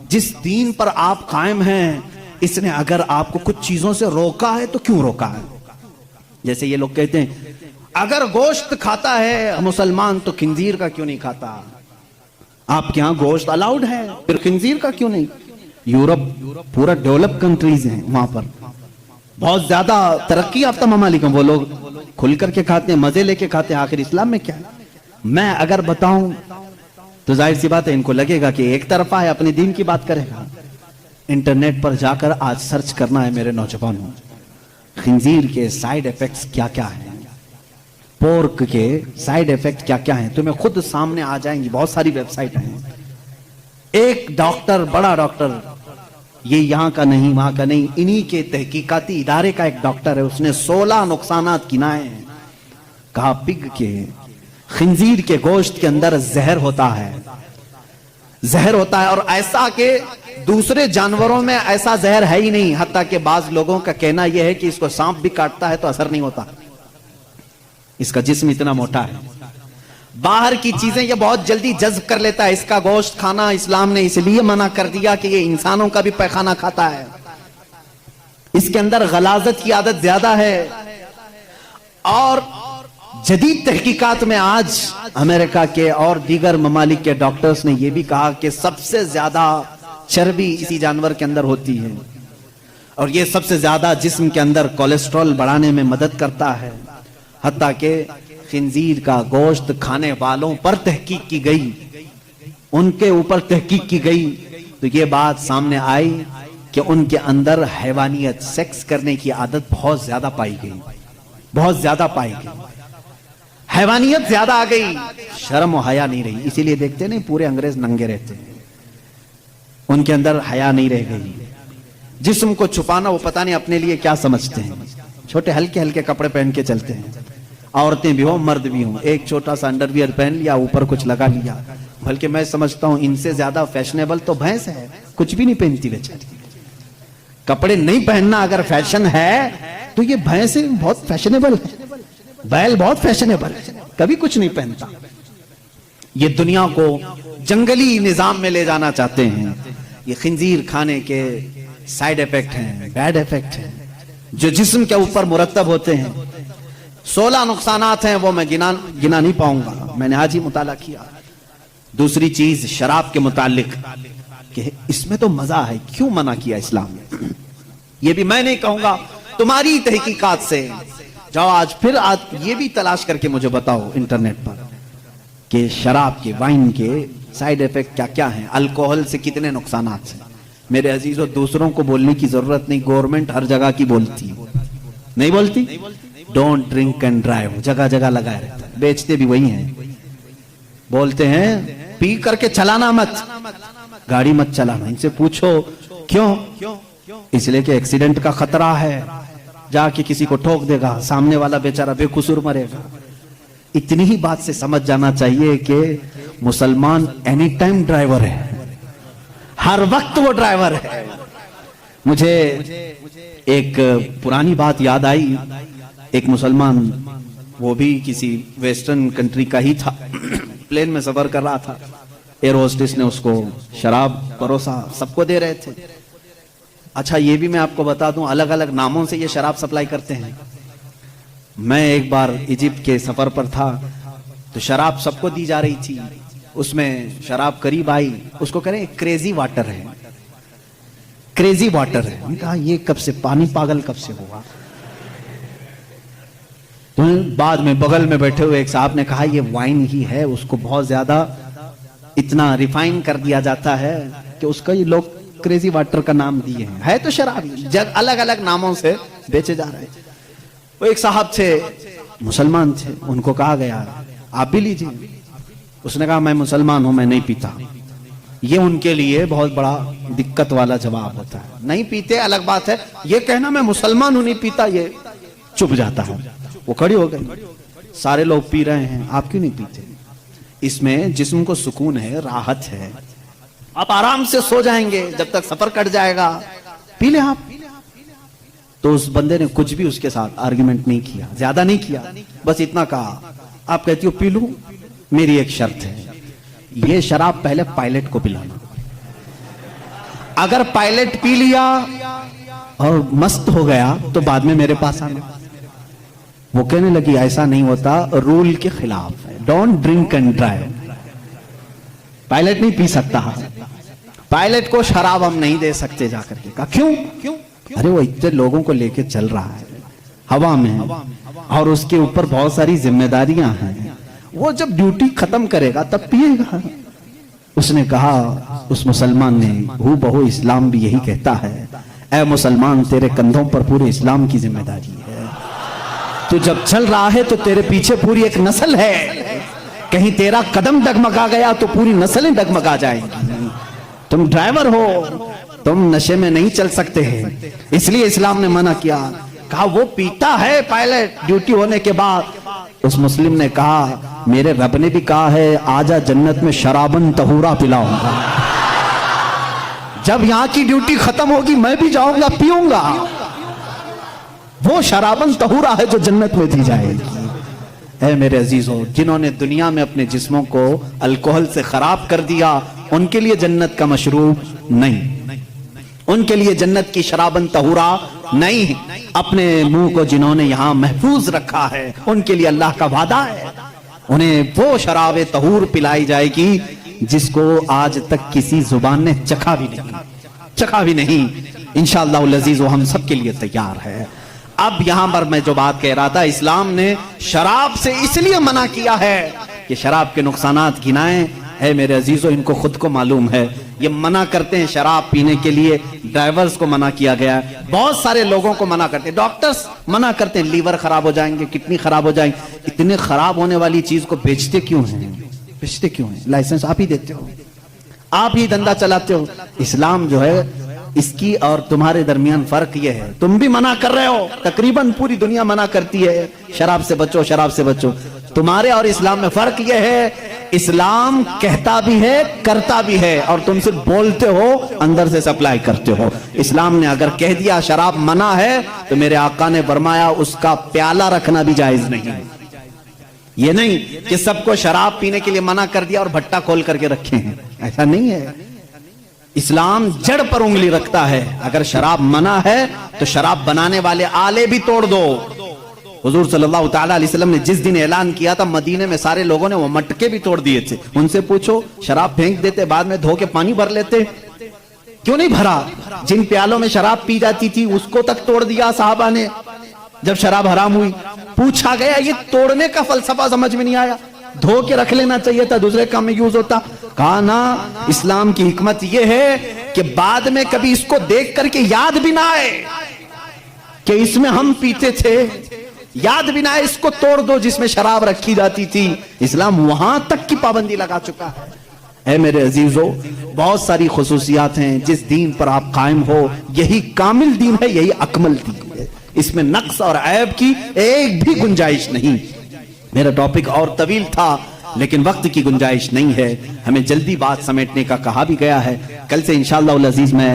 Speaker 1: جس دین پر آپ قائم ہیں اس نے اگر آپ کو کچھ چیزوں سے روکا ہے تو کیوں روکا ہے؟ جیسے یہ لوگ کہتے ہیں اگر گوشت کھاتا ہے مسلمان تو خنزیر کا کیوں نہیں کھاتا؟ آپ کے ہاں گوشت الاؤڈ ہے، پھر خنزیر کا کیوں نہیں؟ یورپ پورا ڈیولپ کنٹریز ہیں، وہاں پر بہت زیادہ ترقی یافتہ ممالک ہیں، وہ لوگ کھل کر کے کھاتے ہیں، مزے لے کے کھاتے ہیں. آخر اسلام میں کیا ہے؟ میں اگر بتاؤں تو ظاہر سی بات ہے ان کو لگے گا کہ ایک طرفہ ہے، اپنے دین کی بات کرے گا. انٹرنیٹ پر جا کر آج سرچ کرنا ہے میرے نوجوانوں، خنزیر کے سائیڈ ایفیکٹس کیا کیا ہیں، پورک کے سائیڈ ایفیکٹ کیا کیا ہیں، تمہیں خود سامنے آ جائیں گی. بہت ساری ویب سائٹ ہیں. ایک ڈاکٹر، بڑا ڈاکٹر، یہ یہاں کا نہیں وہاں کا نہیں، انہی کے تحقیقاتی ادارے کا ایک ڈاکٹر ہے، اس نے 16 نقصانات گنائے ہیں. کہا پگ کے، خنزیر کے گوشت کے اندر زہر ہوتا ہے، زہر ہوتا ہے، اور ایسا کہ دوسرے جانوروں میں ایسا زہر ہے ہی نہیں. حتیٰ کہ بعض لوگوں کا کہنا یہ ہے کہ اس کو سانپ بھی کاٹتا ہے تو اثر نہیں ہوتا، اس کا جسم اتنا موٹا ہے. باہر کی چیزیں یہ بہت جلدی جذب کر لیتا ہے. اس کا گوشت کھانا اسلام نے اس لیے منع کر دیا کہ یہ انسانوں کا بھی پیخانہ کھاتا ہے. اس کے اندر غلاظت کی عادت زیادہ ہے. اور جدید تحقیقات میں آج امریکہ کے اور دیگر ممالک کے ڈاکٹرز نے یہ بھی کہا کہ سب سے زیادہ چربی اسی جانور کے اندر ہوتی ہے، اور یہ سب سے زیادہ جسم کے اندر کولیسٹرول بڑھانے میں مدد کرتا ہے. حتیٰ کہ خنزیر کا گوشت کھانے والوں پر تحقیق کی گئی، ان کے اوپر تحقیق کی گئی تو یہ بات سامنے آئی کہ ان کے اندر حیوانیت، سیکس کرنے کی عادت بہت زیادہ پائی گئی، بہت زیادہ پائی گئی، حیوانیت زیادہ آ گئی، شرم و حیا نہیں رہی. اسی لیے دیکھتے نہیں پورے انگریز ننگے رہتے ہیں، ان کے اندر حیا نہیں رہ گئی. جسم کو چھپانا وہ پتہ نہیں اپنے لیے کیا سمجھتے ہیں، چھوٹے ہلکے ہلکے کپڑے پہن کے چلتے ہیں، عورتیں بھی ہوں مرد بھی ہوں، ایک چھوٹا سا انڈر ویئر پہن لیا، اوپر کچھ لگا لیا. بلکہ میں سمجھتا ہوں ان سے زیادہ فیشنیبل تو بھینس ہے، کچھ بھی نہیں پہنتی بیچاری. کپڑے نہیں پہننا اگر فیشن ہے تو یہ بھینس بہت فیشنیبل ہے، بیل بہت فیشنیبل ہے، کبھی کچھ نہیں پہنتا. یہ دنیا کو جنگلی نظام میں لے جانا چاہتے ہیں. یہ خنزیر کھانے کے سائیڈ ایفیکٹ ہیں، بیڈ ایفیکٹ ہیں جو جسم کے اوپر مرتب ہوتے ہیں. 16 نقصانات ہیں، وہ میں گنا نہیں پاؤں گا، میں نے آج ہی مطالعہ کیا. دوسری چیز شراب کے متعلق کہ اس میں تو مزہ ہے، کیوں منع کیا اسلام نے؟ یہ بھی میں نہیں کہوں گا، تمہاری تحقیقات سے جاؤ آج پھر یہ بھی تلاش کر کے مجھے بتاؤ انٹرنیٹ پر کہ شراب کے، وائن کے سائیڈ ایفیکٹ کیا کیا ہیں، الکوہل سے کتنے نقصانات ہیں. میرے عزیزوں، دوسروں کو بولنے کی ضرورت نہیں، گورنمنٹ ہر جگہ کی بولتی، نہیں بولتی؟ ڈونٹ ڈرنک اینڈ ڈرائیو جگہ جگہ لگائے رہتا ہے، بیچتے بھی وہی ہیں. بولتے ہیں پی کر کے چلانا مت، گاڑی مت چلانا. ان سے پوچھو کیوں؟ اس لیے کہ ایکسیڈنٹ کا خطرہ ہے، جا کے کسی کو ٹھوک دے گا، سامنے والا بیچارہ بے قصور مرے گا. اتنی ہی بات سے سمجھ جانا چاہیے کہ مسلمان اینی ٹائم ڈرائیور ہے، ہر وقت وہ ڈرائیور ہے. مجھے ایک پرانی بات یاد آئی. ایک مسلمان، وہ بھی کسی ویسٹرن کنٹری کا ہی تھا، پلین میں سفر کر رہا تھا. ایئر ہوسٹس نے اس کو شراب پروسا، سب کو دے رہے تھے. اچھا یہ بھی میں آپ کو بتا دوں، الگ الگ ناموں سے یہ شراب سپلائی کرتے ہیں. میں ایک بار ایجپٹ کے سفر پر تھا تو شراب سب کو دی جا رہی تھی. اس میں شراب قریب آئی، اس کو کہہ رہے ہیں کریزی واٹر ہے، کریزی واٹر ہے. میں نے کہا یہ کب سے، پانی پاگل کب سے ہوا؟ تو بعد میں بغل میں بیٹھے ہوئے ایک صاحب نے کہا یہ وائن ہی ہے، اس کو بہت زیادہ اتنا ریفائن کر دیا جاتا ہے کہ اس کا یہ لوگ کریزی واٹر کا نام دیے ہیں. ہے تو شراب الگ الگ ناموں سے بیچے جا رہے ہیں. وہ ایک صاحب تھے، مسلمان تھے، ان کو کہا گیا آپ بھی لیجیے. اس نے کہا میں مسلمان ہوں، میں نہیں پیتا. یہ ان کے لیے بہت بڑا دقت والا جواب ہوتا ہے. نہیں پیتے الگ بات ہے، یہ کہنا میں مسلمان ہوں نہیں پیتا، یہ چپ جاتا ہے. وہ کھڑی ہو گئی، سارے لوگ پی رہے ہیں، آپ کیوں نہیں پیتے؟ اس میں جسم کو سکون ہے، راحت ہے، آپ آرام سے سو جائیں گے جب تک سفر کٹ جائے گا، پی لیں آپ. تو اس بندے نے کچھ بھی اس کے ساتھ آرگیومنٹ نہیں کیا، زیادہ نہیں کیا، بس اتنا کہا آپ کہتی ہو پی لوں، میری ایک شرط ہے، یہ شراب پہلے پائلٹ کو پلانا. اگر پائلٹ پی لیا اور مست ہو گیا تو بعد میں میرے پاس آنا. وہ کہنے لگی ایسا نہیں ہوتا، رول کے خلاف ہے، don't drink and drive. Pilot نہیں پی سکتا، پائلٹ کو شراب ہم نہیں دے سکتے. جا کر کے کہا کیوں؟ ارے وہ اتنے لوگوں کو لے کے چل رہا ہے ہوا میں، اور اس کے اوپر بہت ساری ذمہ داریاں ہیں، وہ جب ڈیوٹی ختم کرے گا تب پیے گا. اس نے کہا، اس مسلمان نے، ہو بہو اسلام بھی یہی کہتا ہے، اے مسلمان تیرے کندھوں پر پورے اسلام کی ذمہ داری ہے. تو جب چل رہا ہے تو تیرے پیچھے پوری ایک نسل ہے، کہیں تیرا قدم ڈگمگا گیا تو پوری نسلیں ڈگمگا جائیں گی. تم ڈرائیور ہو, تم نشے میں نہیں چل سکتے ہیں, اس لیے اسلام نے منع کیا. کہا وہ پیتا ہے پائلٹ ڈیوٹی ہونے کے بعد. اس مسلم نے کہا میرے رب نے بھی کہا ہے آجا جنت میں شرابن طہورا پلاؤں گا, جب یہاں کی ڈیوٹی ختم ہوگی میں بھی جاؤں گا پیوں گا. وہ شرابن طہورا ہے جو جنت میں دی جائے گی. اے میرے عزیزو, جنہوں نے دنیا میں اپنے جسموں کو الکوہل سے خراب کر دیا ان کے لیے جنت کا مشروب نہیں, ان کے لیے جنت کی شرابن طہورا نہیں. اپنے منہ کو جنہوں نے یہاں محفوظ رکھا ہے ان کے لیے اللہ کا وعدہ ہے, انہیں وہ شراب طہور پلائی جائے گی جس کو آج تک کسی زبان نے چکھا بھی نہیں. انشاءاللہ العزیز ہم سب کے لیے تیار ہے. اب یہاں پر میں جو بات کہہ رہا تھا, اسلام نے شراب سے اس لیے منع کیا ہے کہ شراب کے نقصانات گنائیں. اے میرے عزیزو, ان کو خود کو معلوم ہے, یہ منع کرتے ہیں شراب پینے کے لیے. ڈرائیورز کو منع کیا گیا ہے, بہت سارے لوگوں کو منع کرتے ہیں, ڈاکٹرز منع کرتے ہیں لیور خراب ہو جائیں گے, کڈنی خراب ہو جائیں گے. اتنے خراب ہونے والی چیز کو بیچتے کیوں ہیں؟ لائسنس آپ ہی دیتے ہو, آپ ہی دھندا چلاتے ہو. اسلام جو ہے اس کی اور تمہارے درمیان فرق یہ ہے, تم بھی منع کر رہے ہو, تقریباً پوری دنیا منع کرتی ہے شراب سے بچو, شراب سے بچو. تمہارے اور اسلام میں فرق یہ ہے, اسلام کہتا بھی ہے کرتا بھی ہے, اور تم صرف بولتے ہو اندر سے سپلائی کرتے ہو. اسلام نے اگر کہہ دیا شراب منع ہے تو میرے آقا نے فرمایا اس کا پیالہ رکھنا بھی جائز نہیں. یہ نہیں کہ سب کو شراب پینے کے لیے منع کر دیا اور بھٹا کھول کر کے رکھے ہیں, ایسا نہیں ہے. اسلام جڑ پر انگلی رکھتا ہے. اگر شراب منع ہے تو شراب بنانے والے آلے بھی توڑ دو. حضور صلی اللہ تعالیٰ علیہ وسلم نے جس دن اعلان کیا تھا مدینے میں سارے لوگوں نے وہ مٹکے بھی توڑ دیے تھے. ان سے پوچھو شراب پھینک دیتے, بعد میں دھو کے پانی بھر لیتے, کیوں نہیں بھرا؟ جن پیالوں میں شراب پی جاتی تھی اس کو تک توڑ دیا صحابہ نے جب شراب حرام ہوئی. پوچھا گیا یہ توڑنے کا فلسفہ سمجھ میں نہیں آیا, دھو کے رکھ لینا چاہیے تھا, دوسرے کام میں یوز ہوتا. کہا نا, اسلام کی حکمت یہ ہے کہ بعد میں کبھی اس کو دیکھ کر کے یاد بھی نہ آئے کہ اس میں ہم پیتے تھے, یاد بھی نہ آئے, اس کو توڑ دو جس میں شراب رکھی جاتی تھی. اسلام وہاں تک کی پابندی لگا چکا ہے. اے میرے عزیزو, بہت ساری خصوصیات ہیں. جس دین پر آپ قائم ہو یہی کامل دین ہے, یہی اکمل دین ہے. اس میں نقص اور عیب کی ایک بھی گنجائش نہیں. میرا ٹاپک اور طویل تھا لیکن وقت کی گنجائش نہیں ہے, ہمیں جلدی بات سمیٹنے کا کہا بھی گیا ہے. کل سے انشاءاللہ العزیز میں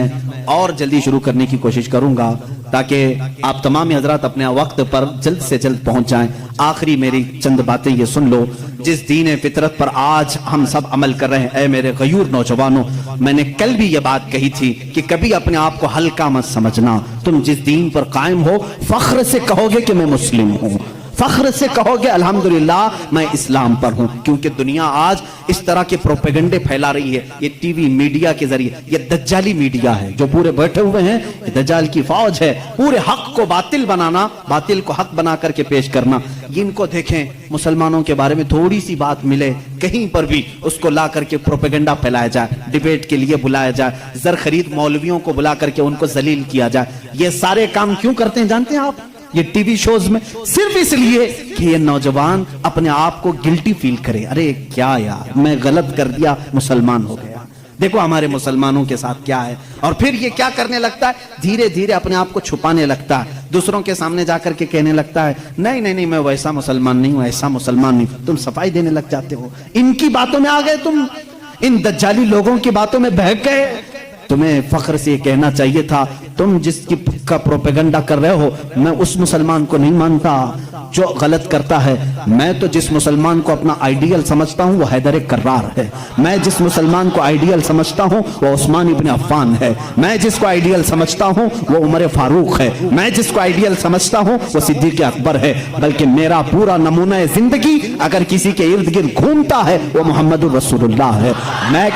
Speaker 1: اور جلدی شروع کرنے کی کوشش کروں گا تاکہ آپ تمام حضرات اپنے وقت پر جلد سے جلد پہنچ جائیں. آخری میری چند باتیں یہ سن لو. جس دین فطرت پر آج ہم سب عمل کر رہے ہیں, اے میرے غیور نوجوانوں, میں نے کل بھی یہ بات کہی تھی کہ کبھی اپنے آپ کو ہلکا مت سمجھنا. تم جس دین پر قائم ہو فخر سے کہو گے کہ میں مسلم ہوں, فخر سے کہو گے الحمدللہ میں اسلام پر ہوں. کیونکہ دنیا آج اس طرح کے پروپیگنڈے پھیلا رہی ہے, یہ ٹی وی میڈیا کے ذریعے, یہ دجالی میڈیا ہے جو پورے بیٹھے ہوئے ہیں, یہ دجال کی فوج ہے. پورے حق کو باطل بنانا, باطل کو حق بنا کر کے پیش کرنا. ان کو دیکھیں, مسلمانوں کے بارے میں تھوڑی سی بات ملے کہیں پر بھی اس کو لا کر کے پروپیگنڈا پھیلایا جائے, ڈیبیٹ کے لیے بلایا جائے, زر خرید مولویوں کو بلا کر کے ان کو ذلیل کیا جائے. یہ سارے کام کیوں کرتے ہیں جانتے ہیں آپ؟ یہ ٹی وی شوز میں صرف اس لیے کہ یہ نوجوان اپنے آپ کو گلٹی فیل کرے, ارے کیا یار میں غلط کر دیا, مسلمان ہو گیا. دیکھو ہمارے مسلمانوں کے ساتھ کیا ہے. اور پھر یہ کیا کرنے لگتا ہے, دھیرے دھیرے اپنے آپ کو چھپانے لگتا ہے, دوسروں کے سامنے جا کر کے کہنے لگتا ہے نہیں نہیں نہیں میں ویسا مسلمان نہیں ہوں, ایسا مسلمان نہیں. تم صفائی دینے لگ جاتے ہو, ان کی باتوں میں آ گئے, تم ان دجالی لوگوں کی باتوں میں بہک گئے. تمہیں فخر سے یہ کہنا چاہیے تھا تم جس کا پروپیگنڈا کر رہے ہو میں اس مسلمان کو نہیں مانتا جو غلط کرتا ہے. میں تو جس مسلمان کو اپنا آئیڈیل سمجھتا ہوں وہ حیدر کرار ہے. میں جس مسلمان کو آئیڈیل سمجھتا ہوں وہ عثمان ابن عفان ہے. میں جس کو آئیڈیل سمجھتا ہوں وہ عمر فاروق ہے. میں جس کو آئیڈیل سمجھتا ہوں وہ صدیق اکبر ہے. بلکہ میرا پورا نمونہ زندگی اگر کسی کے ارد گرد گھومتا ہے وہ محمد رسول اللہ ہے. میں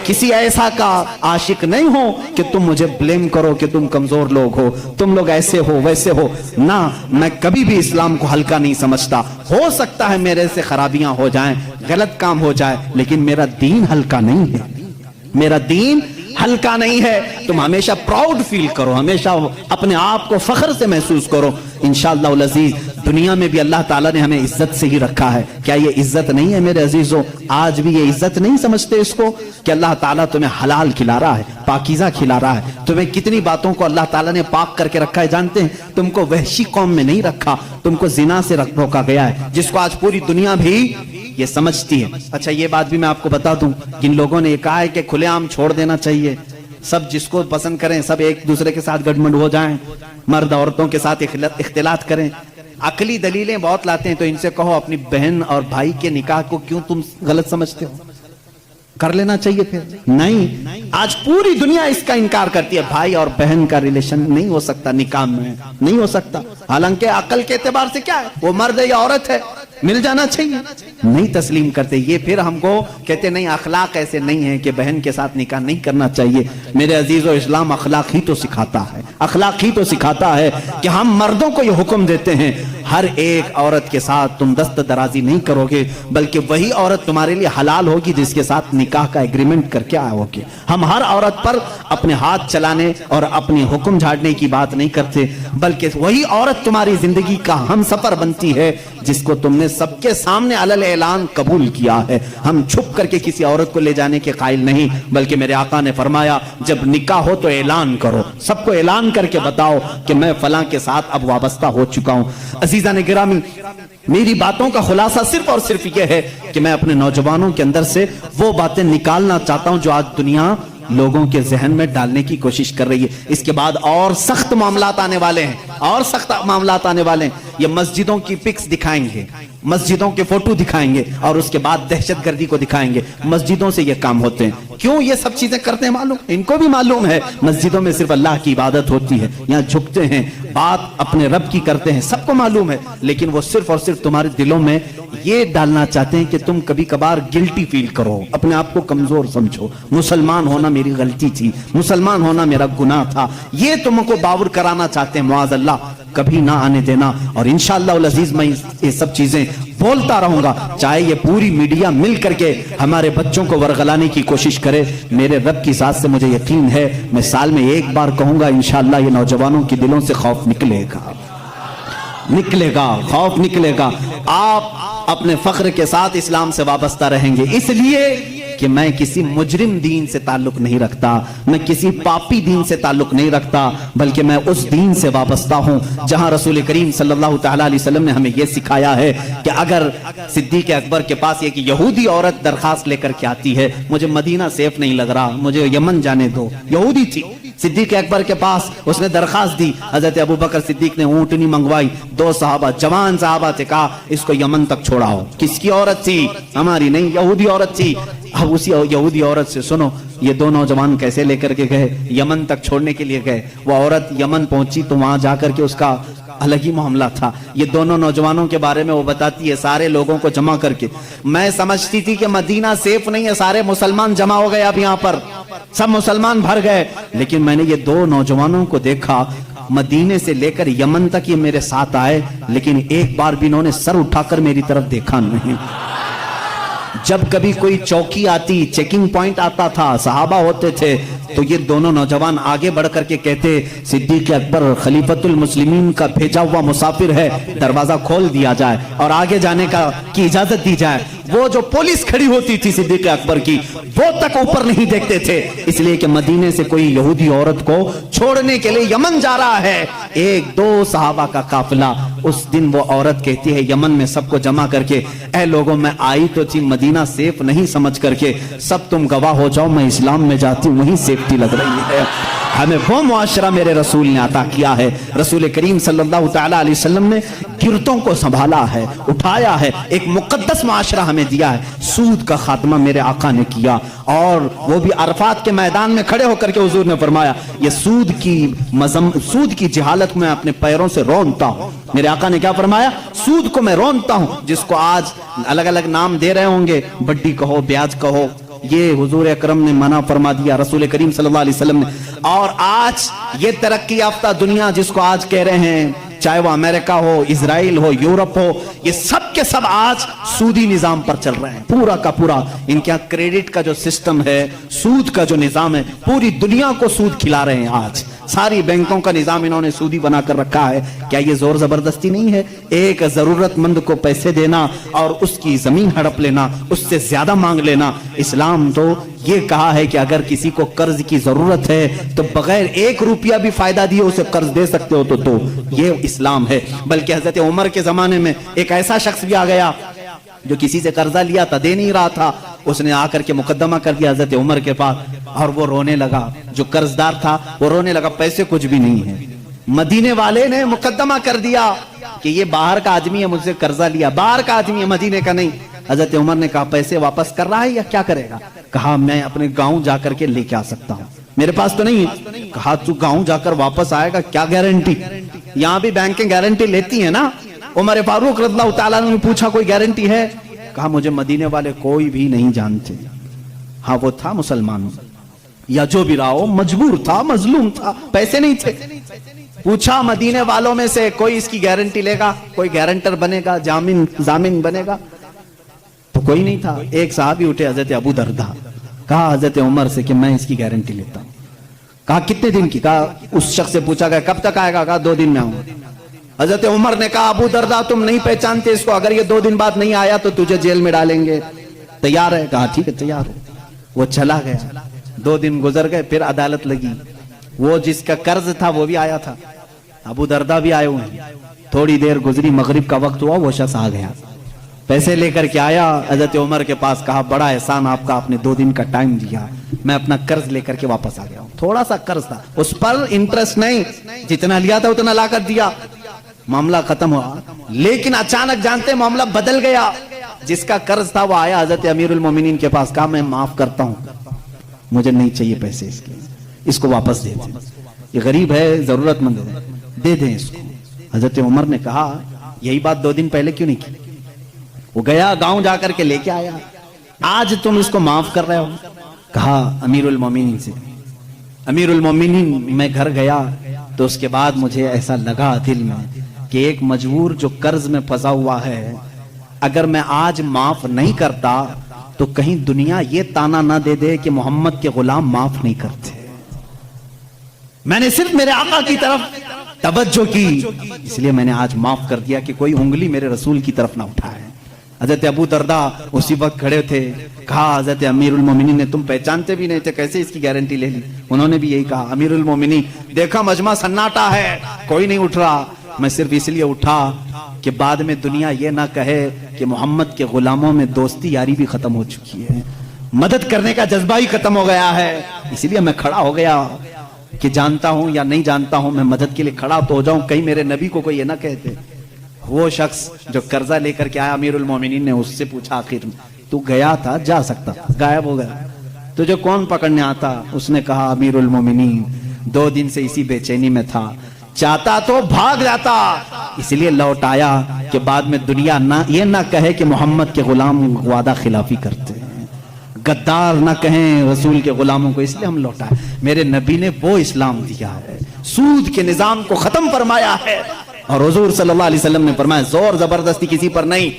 Speaker 1: کسی ایسا کا عاشق نہیں ہوں کہ تم مجھے بلیم کرو کہ تم کمزور لوگ ہو, تم لوگ ایسے ہو ویسے ہو. نہ, میں کبھی بھی اسلام کو ہلکا نہیں سمجھتا. ہو سکتا ہے میرے سے خرابیاں ہو جائیں, غلط کام ہو جائے, لیکن میرا دین ہلکا نہیں ہے, میرا دین ہلکا نہیں ہے. تم ہمیشہ پراؤڈ فیل کرو, ہمیشہ اپنے آپ کو فخر سے محسوس کرو. انشاءاللہ العزیز دنیا میں بھی اللہ تعالیٰ نے ہمیں عزت سے ہی رکھا ہے. کیا یہ عزت نہیں ہے میرے عزیزوں؟ آج بھی یہ عزت نہیں سمجھتے اس کو کہ اللہ تعالیٰ تمہیں حلال کھلا رہا ہے, پاکیزہ کھلا رہا ہے. تمہیں کتنی باتوں کو اللہ تعالیٰ نے پاک کر کے رکھا ہے جانتے ہیں؟ تم کو وحشی قوم میں نہیں رکھا, تم کو زنا سے روکا گیا ہے, جس کو آج پوری دنیا بھی یہ سمجھتی ہے. اچھا یہ بات بھی میں آپ کو بتا دوں, جن لوگوں نے یہ کہا ہے کہ کھلے عام چھوڑ دینا چاہیے, سب جس کو پسند کریں, سب ایک دوسرے کے ساتھ گڈمنڈ ہو جائیں, مرد عورتوں کے ساتھ اختلاط کریں, عقلی دلیلیں بہت لاتے ہیں, تو ان سے کہو اپنی بہن اور بھائی کے نکاح کو کیوں تم غلط سمجھتے ہو؟ کر لینا چاہیے پھر. نہیں, آج پوری دنیا اس کا انکار کرتی ہے. بھائی اور بہن کا ریلیشن نہیں ہو سکتا نکاح میں, نہیں ہو سکتا. حالانکہ عقل کے اعتبار سے کیا ہے, وہ مرد ہے یا عورت ہے, مل جانا چاہیے. نہیں تسلیم کرتے. یہ پھر ہم کو کہتے نہیں اخلاق ایسے نہیں ہیں کہ بہن کے ساتھ نکاح نہیں کرنا چاہیے. میرے عزیزو, اسلام اخلاق ہی تو سکھاتا ہے, اخلاق ہی تو سکھاتا ہے کہ ہم مردوں کو یہ حکم دیتے ہیں ہر ایک عورت کے ساتھ تم دست درازی نہیں کرو گے, بلکہ وہی عورت تمہارے لیے حلال ہوگی جس کے ساتھ نکاح کا ایگریمنٹ کر کے آئے ہوگے. ہم ہر عورت پر اپنے ہاتھ چلانے اور اپنے حکم جھاڑنے کی بات نہیں کرتے, بلکہ وہی عورت تمہاری زندگی کا ہم سفر بنتی ہے جس کو تم نے سب کے سامنے علل اعلان قبول کیا ہے. ہم چھپ کر کے کسی عورت کو لے جانے کے قائل نہیں, بلکہ میرے آقا نے فرمایا جب نکاح ہو تو اعلان کرو, سب کو اعلان کر کے بتاؤ کہ میں فلاں کے ساتھ اب وابستہ ہو چکا ہوں. عزیزان گرامی, میری باتوں کا خلاصہ صرف اور صرف یہ ہے کہ میں اپنے نوجوانوں کے اندر سے وہ باتیں نکالنا چاہتا ہوں جو آج دنیا لوگوں کے ذہن میں ڈالنے کی کوشش کر رہی ہے. اس کے بعد اور سخت معاملات آنے والے ہیں, اور سخت معاملات آنے والے ہیں. یہ مسجدوں کی پکس دکھائیں گے, مسجدوں کے فوٹو دکھائیں گے, اور اس کے بعد دہشت گردی کو دکھائیں گے. مسجدوں سے یہ کام ہوتے ہیں. کیوں یہ سب چیزیں کرتے ہیں معلوم, ان کو بھی معلوم ہے مسجدوں میں صرف اللہ کی عبادت ہوتی ہے, یہاں جھکتے ہیں, بات اپنے رب کی کرتے ہیں, سب کو معلوم ہے. لیکن وہ صرف اور صرف تمہارے دلوں میں یہ ڈالنا چاہتے ہیں کہ تم کبھی کبھار گلٹی فیل کرو, اپنے آپ کو کمزور سمجھو. مسلمان ہونا میری غلطی تھی, مسلمان ہونا میرا گناہ تھا, یہ تم کو باور کرانا چاہتے ہیں. معاذ اللہ, کبھی نہ آنے دینا. اور انشاءاللہ العزیز میں یہ سب چیزیں بولتا رہوں گا, چاہے یہ پوری میڈیا مل کر کے ہمارے بچوں کو ورغلانے کی کوشش کرے. میرے رب کی ذات سے مجھے یقین ہے, میں سال میں ایک بار کہوں گا انشاءاللہ یہ نوجوانوں کے دلوں سے خوف نکلے گا, نکلے گا, خوف نکلے گا. آپ اپنے فخر کے ساتھ اسلام سے وابستہ رہیں گے, اس لیے کہ میں کسی مجرم دین سے تعلق نہیں رکھتا, میں کسی پاپی دین سے تعلق نہیں رکھتا, بلکہ میں اس دین سے وابستہ ہوں جہاں رسول کریم صلی اللہ تعالیٰ علیہ وسلم نے ہمیں یہ سکھایا ہے کہ اگر صدیق اکبر کے پاس یہ کہ یہودی عورت درخواست لے کر کے آتی ہے, مجھے مدینہ سیف نہیں لگ رہا, مجھے یمن جانے دو, یہودی تھی, صدیق اکبر کے پاس اس نے درخواست دی, حضرت ابوبکر صدیق نے اونٹنی منگوائی, 2 صحابہ جوان صحابہ سے کہا اس کو یمن تک چھوڑاؤ. کس کی عورت تھی؟ ہماری نہیں, یہودی عورت تھی. اب اسی یہودی عورت سے سنو یہ 2 نوجوان کیسے لے کر کے گئے, یمن تک چھوڑنے کے لیے گئے. وہ عورت یمن پہنچی تو وہاں جا کر کے اس کا الگ ہی معاملہ تھا. یہ دونوں نوجوانوں کے بارے میں وہ بتاتی ہے, سارے لوگوں کو جمع کر کے, میں سمجھتی تھی کہ مدینہ سیف نہیں ہے, سارے مسلمان جمع ہو گئے, اب یہاں پر سب مسلمان بھر گئے, لیکن میں نے یہ 2 نوجوانوں کو دیکھا مدینے سے لے کر یمن تک یہ میرے ساتھ آئے, لیکن ایک بار بھی انہوں نے سر اٹھا کر میری طرف دیکھا نہیں. جب کبھی کوئی چوکی آتی, چیکنگ پوائنٹ آتا تھا, صحابہ ہوتے تھے, تو یہ دونوں نوجوان آگے بڑھ کر کے کہتے صدیق اکبر خلیفۃ المسلمین کا بھیجا ہوا مسافر ہے, دروازہ کھول دیا جائے اور آگے جانے کی اجازت دی جائے. وہ جو پولیس کھڑی ہوتی تھی صدیق اکبر کی, وہ تک اوپر نہیں دیکھتے تھے, اس لیے کہ مدینے سے کوئی یہودی عورت کو چھوڑنے کے لیے یمن جا رہا ہے. 1-2 صحابہ کا قافلہ, اس دن وہ عورت کہتی ہے یمن میں سب کو جمع کر کے, اے لوگوں میں آئی تو تھی مدینہ سیف نہیں سمجھ کر کے, سب تم گواہ ہو جاؤ میں اسلام میں جاتی ہوں, وہیں سیفٹی لگ رہی ہے. ہمیں وہ معاشرہ میرے رسول نے عطا کیا ہے. رسول کریم صلی اللہ تعالیٰ علیہ وسلم نے گرتوں کو سنبھالا ہے, اٹھایا ہے, ایک مقدس معاشرہ ہمیں دیا ہے. سود کا خاتمہ میرے آقا نے کیا, اور وہ بھی عرفات کے میدان میں کھڑے ہو کر کے حضور نے فرمایا یہ سود کی جہالت میں اپنے پیروں سے رونتا ہوں. میرے آقا نے کیا فرمایا؟ سود کو میں رونتا ہوں, جس کو آج الگ الگ نام دے رہے ہوں گے, بڈی کہو, بیاج کہو, یہ حضور اکرم نے منع فرما دیا, رسول کریم صلی اللہ علیہ وسلم نے. اور آج یہ ترقی یافتہ دنیا جس کو آج کہہ رہے ہیں, چاہے وہ امریکہ ہو, اسرائیل ہو, یورپ ہو, یہ سب کے سب آج سودی نظام پر چل رہے ہیں, پورا کا پورا. ان کے کریڈٹ کا جو سسٹم ہے, سود کا جو نظام ہے, پوری دنیا کو سود کھلا رہے ہیں. آج ساری بینکوں کا نظام انہوں نے سودی بنا کر رکھا ہے. کیا یہ زور زبردستی نہیں ہے؟ ایک ضرورت مند کو پیسے دینا اور اس کی زمین ہڑپ لینا, اس سے زیادہ مانگ لینا. اسلام تو یہ کہا ہے کہ اگر کسی کو قرض کی ضرورت ہے تو بغیر 1 روپیہ بھی فائدہ دیے اسے قرض دے سکتے ہو, تو یہ اسلام ہے. بلکہ حضرت عمر کے زمانے میں ایک ایسا شخص بھی آ گیا جو کسی سے قرضہ لیا تھا, دے نہیں رہا تھا. اس نے آ کر کے مقدمہ کر دیا حضرت عمر کے پاس, اور وہ رونے لگا. جو قرض دار تھا وہ رونے لگا, پیسے کچھ بھی نہیں ہے. مدینے والے نے مقدمہ کر دیا کہ یہ باہر کا آدمی ہے, مجھ سے قرضہ لیا, باہر کا آدمی ہے, مدینے کا نہیں. حضرت عمر نے کہا پیسے واپس کر رہا ہے یا کیا کرے گا؟ کہا میں اپنے گاؤں جا کر کے لے کے آ سکتا ہوں, میرے پاس تو نہیں ہے. کہا تو گاؤں جا کر واپس آئے گا, کیا گارنٹی؟ یہاں بھی بینکیں گارنٹی لیتی ہیں نا. عمر فاروق رضی اللہ تعالیٰ عنہ نے پوچھا کوئی گارنٹی ہے؟ کہا مجھے مدینے والے کوئی بھی نہیں جانتے. ہاں وہ تھا مسلمان یا جو بھی رہا ہو, مجبور تھا, مظلوم تھا, پیسے نہیں تھے. پوچھا مدینے والوں میں سے کوئی اس کی گارنٹی لے گا, کوئی گارنٹر بنے گا, ضامن بنے گا؟ تو کوئی نہیں تھا. ایک صحابی اٹھے حضرت ابو دردہ, کہا حضرت عمر سے کہ میں اس کی گارنٹی لیتا ہوں. کہا کتنے دن کی؟ کہا اس شخص سے پوچھا گیا کب تک آئے گا؟ کہا 2 دن میں آؤں. حضرت عمر نے کہا ابو دردہ تم نہیں پہچانتے اس کو, اگر یہ 2 دن بعد نہیں آیا تو تجھے جیل میں ڈالیں گے, تیار ہے؟ کہا ٹھیک ہے تیار ہو. وہ چلا گیا. 2 دن گزر گئے, پھر عدالت لگی. وہ جس کا قرض تھا وہ بھی آیا تھا, ابو دردہ بھی آئے ہوئے ہیں. تھوڑی دیر گزری, مغرب کا وقت ہوا, وہ شخص آ گیا, پیسے لے کر کے آیا حضرت عمر کے پاس. کہا بڑا احسان آپ کا, آپ نے 2 دن کا ٹائم دیا, میں اپنا قرض لے کر کے واپس آ گیا ہوں. تھوڑا سا قرض تھا, اس پر انٹرسٹ نہیں, جتنا لیا تھا اتنا لا کر دیا, معاملہ ختم ہوا. لیکن اچانک جانتے معاملہ بدل گیا. جس کا قرض تھا وہ آیا حضرت امیر المومنین کے پاس, کہا میں معاف کرتا ہوں, مجھے نہیں چاہیے پیسے اس کے, اس کو واپس دے دیں, یہ غریب ہے, ضرورت مند ہے, دے دیں اس کو. حضرت عمر نے کہا یہی بات 2 دن پہلے کیوں نہیں کی؟ وہ گیا گاؤں جا کر کے لے کے آیا, آج تم اس کو معاف کر رہے ہو؟ کہا امیر المومنین سے, امیر المومنین میں گھر گیا تو اس کے بعد مجھے ایسا لگا دل میں کہ ایک مجبور جو قرض میں پھنسا ہوا ہے, اگر میں آج معاف نہیں کرتا تو کہیں دنیا یہ تانا نہ دے دے کہ محمد کے غلام معاف نہیں کرتے. میں نے صرف میرے آقا کی طرف توجہ کی, اس لیے میں نے آج معاف کر دیا کہ کوئی انگلی میرے رسول کی طرف نہ اٹھائے. حضرت ابو دردہ اسی وقت کھڑے تھے. کہا حضرت امیر المومنین نے تم پہچانتے بھی نہیں تھے, کیسے اس کی گارنٹی لے لی؟ انہوں نے بھی یہی کہا. امیر المومنین دیکھا مجمع سناٹا ہے, کوئی نہیں اٹھ رہا, میں صرف اس لیے اٹھا کہ بعد میں دنیا یہ نہ کہے کہ محمد کے غلاموں میں دوستی یاری بھی ختم ہو چکی ہے, مدد کرنے کا جذبہ ہی ختم ہو گیا ہے. اسی لیے میں کھڑا ہو گیا کہ جانتا ہوں یا نہیں جانتا ہوں, میں مدد کے لیے کھڑا تو ہو جاؤں, کہیں میرے نبی کو کوئی یہ نہ کہتے. وہ شخص جو قرضہ لے کر کے آیا, امیر المومنین نے اس سے پوچھا آخر تو گیا تھا, جا سکتا تھا, غائب ہو گیا, تجھے کون پکڑنے آتا؟ اس نے کہا امیر المومنین 2 دن سے اسی بے چینی میں تھا, چاہتا تو بھاگ جاتا, اس لیے لوٹ آیا کہ بعد میں دنیا یہ نہ کہے کہ محمد کے غلام وعدہ خلافی کرتے ہیں, غدار نہ کہیں رسول کے غلاموں کو, اس لیے ہم لوٹائے. میرے نبی نے وہ اسلام دیا ہے, سود کے نظام کو ختم فرمایا ہے. اور حضور صلی اللہ علیہ وسلم نے فرمایا زور زبردستی کسی پر نہیں.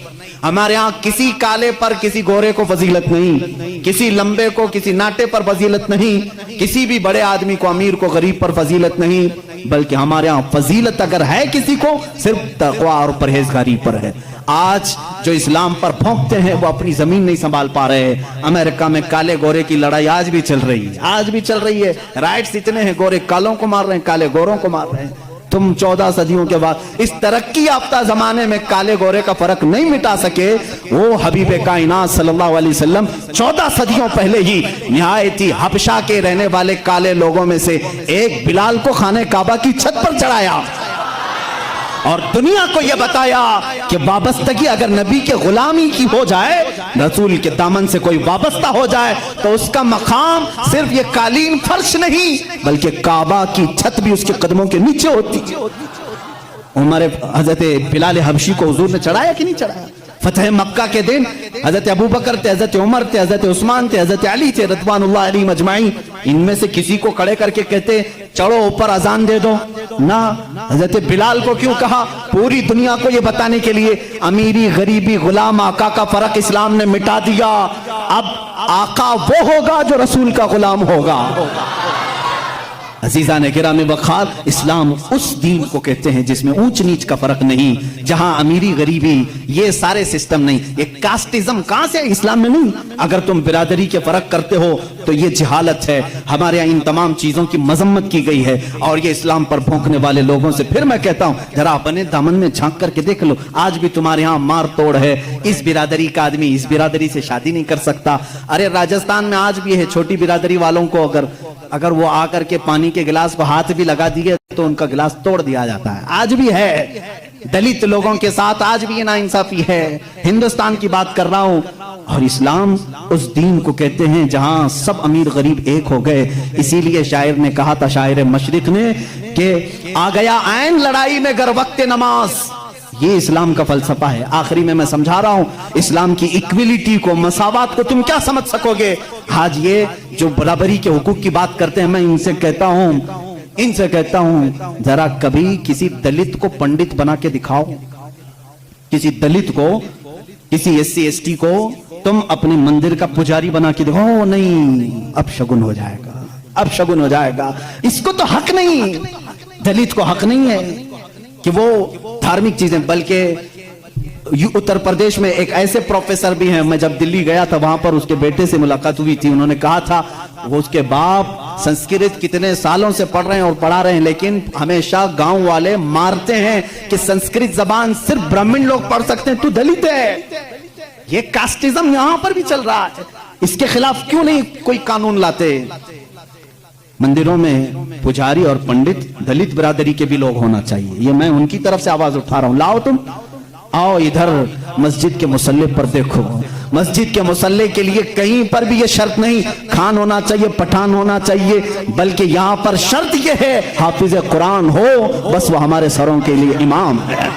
Speaker 1: ہمارے ہاں کسی کالے پر کسی گورے کو فضیلت نہیں, کسی لمبے کو کسی ناٹے پر فضیلت نہیں, کسی بھی بڑے آدمی کو امیر کو غریب پر فضیلت نہیں, بلکہ ہمارے ہاں فضیلت اگر ہے کسی کو صرف تقوی اور پرہیزگاری پر ہے. آج جو اسلام پر پھونکتے ہیں وہ اپنی زمین نہیں سنبھال پا رہے. امریکہ میں کالے گورے کی لڑائی آج بھی چل رہی ہے, آج بھی چل رہی ہے. رائٹس اتنے ہیں, گورے کالوں کو مار رہے ہیں, کالے گوروں کو مار رہے ہیں. تم 14 صدیوں کے بعد اس ترقی یافتہ زمانے میں کالے گورے کا فرق نہیں مٹا سکے. وہ حبیب کائنات صلی اللہ علیہ وسلم 14 صدیوں پہلے ہی نہایت حبشہ کے رہنے والے کالے لوگوں میں سے ایک بلال کو خانہ کعبہ کی چھت پر چڑھایا اور دنیا کو یہ بتایا کہ وابستگی اگر نبی کے غلامی کی ہو جائے, رسول کے دامن سے کوئی وابستہ ہو جائے, تو اس کا مقام صرف یہ قالین فرش نہیں بلکہ کعبہ کی چھت بھی اس کے قدموں کے نیچے ہوتی. عمر حضرت بلال حبشی کو حضور نے چڑھایا کہ نہیں چڑھایا؟ فتح مکہ کے دن حضرت ابو بکر تھے, حضرت عمر تھے, حضرت عثمان تھے, حضرت علی تھے رضوان اللہ علیہم اجمعین. ان میں سے کسی کو کھڑے کر کے کہتے چڑھو اوپر اذان دے دو نہ. حضرت بلال کو کیوں کہا؟ پوری دنیا کو یہ بتانے کے لیے امیری غریبی غلام آقا کا فرق اسلام نے مٹا دیا. اب آقا وہ ہوگا جو رسول کا غلام ہوگا. عزیزان گرامی وقار، اسلام اس دین کو کہتے ہیں جس میں اونچ نیچ کا فرق نہیں، جہاں امیری غریبی یہ سارے سسٹم نہیں، یہ کاسٹزم کہاں سے اسلام میں نہیں۔ اگر تم برادری کے فرق کرتے ہو تو یہ جہالت ہے۔ ہمارے یہاں ان تمام چیزوں کی مذمت کی گئی ہے، اور یہ اسلام پر بھونکنے والے لوگوں سے پھر میں کہتا ہوں ذرا اپنے دامن میں جھانک کر کے دیکھ لو، آج بھی تمہارے یہاں مار توڑ ہے، اس برادری کا آدمی اس برادری سے شادی نہیں کر سکتا۔ ارے راجستھان میں آج بھی ہے، چھوٹی برادری والوں کو اگر وہ آ کر کے پانی کے گلاس کو ہاتھ بھی لگا دیے تو ان کا گلاس توڑ دیا جاتا ہے، آج بھی ہے۔ دلت لوگوں کے ساتھ آج بھی یہ ناانصافی ہے۔ ہندوستان کی بات کر رہا ہوں، اور اسلام اس دین کو کہتے ہیں جہاں سب امیر غریب ایک ہو گئے۔ اسی لیے شاعر نے کہا تھا، شاعر مشرق نے، کہ آ گیا عین لڑائی میں گر وقت نماز۔ یہ اسلام کا فلسفہ ہے۔ آخری میں سمجھا رہا ہوں، اسلام کی ایکویلٹی کو، مساوات کو تم کیا سمجھ سکو گے؟ آج یہ جو برابری کے حقوق کی بات کرتے ہیں، میں ان سے کہتا ہوں ذرا کبھی کسی دلت کو پنڈت بنا کے دکھاؤ، کسی دلت کو، کسی ایس سی ایس ٹی کو تم اپنے مندر کا پجاری بنا کے دکھاؤ، نہیں، اب شگن ہو جائے گا، اب شگن ہو جائے گا۔ اس کو تو حق نہیں، دلت کو حق نہیں ہے کہ وہ دھارمک چیزیں، بلکہ اتر پردیش میں ایک ایسے پروفیسر بھی ہیں، میں جب دلی گیا تھا وہاں پر اس کے بیٹے سے ملاقات ہوئی تھی، انہوں نے کہا تھا وہ اس کے باپ سنسکرت کتنے سالوں سے پڑھ رہے ہیں اور پڑھا رہے ہیں، لیکن ہمیشہ گاؤں والے مارتے ہیں کہ سنسکرت زبان صرف برہمن لوگ پڑھ سکتے ہیں، تو دلت ہے۔ یہ کاسٹزم یہاں پر بھی چل رہا ہے، اس کے خلاف کیوں نہیں کوئی قانون لاتے؟ مندروں میں پجاری اور پنڈت دلت برادری کے بھی لوگ ہونا چاہیے، یہ میں ان کی طرف سے آواز اٹھا رہا ہوں۔ لاؤ تم، آؤ ادھر مسجد کے مصلی پر دیکھو، مسجد کے مصلی کے لیے کہیں پر بھی یہ شرط نہیں خان ہونا چاہیے، پٹھان ہونا چاہیے، بلکہ یہاں پر شرط یہ ہے حافظ قرآن ہو، بس وہ ہمارے سروں کے لیے امام ہے،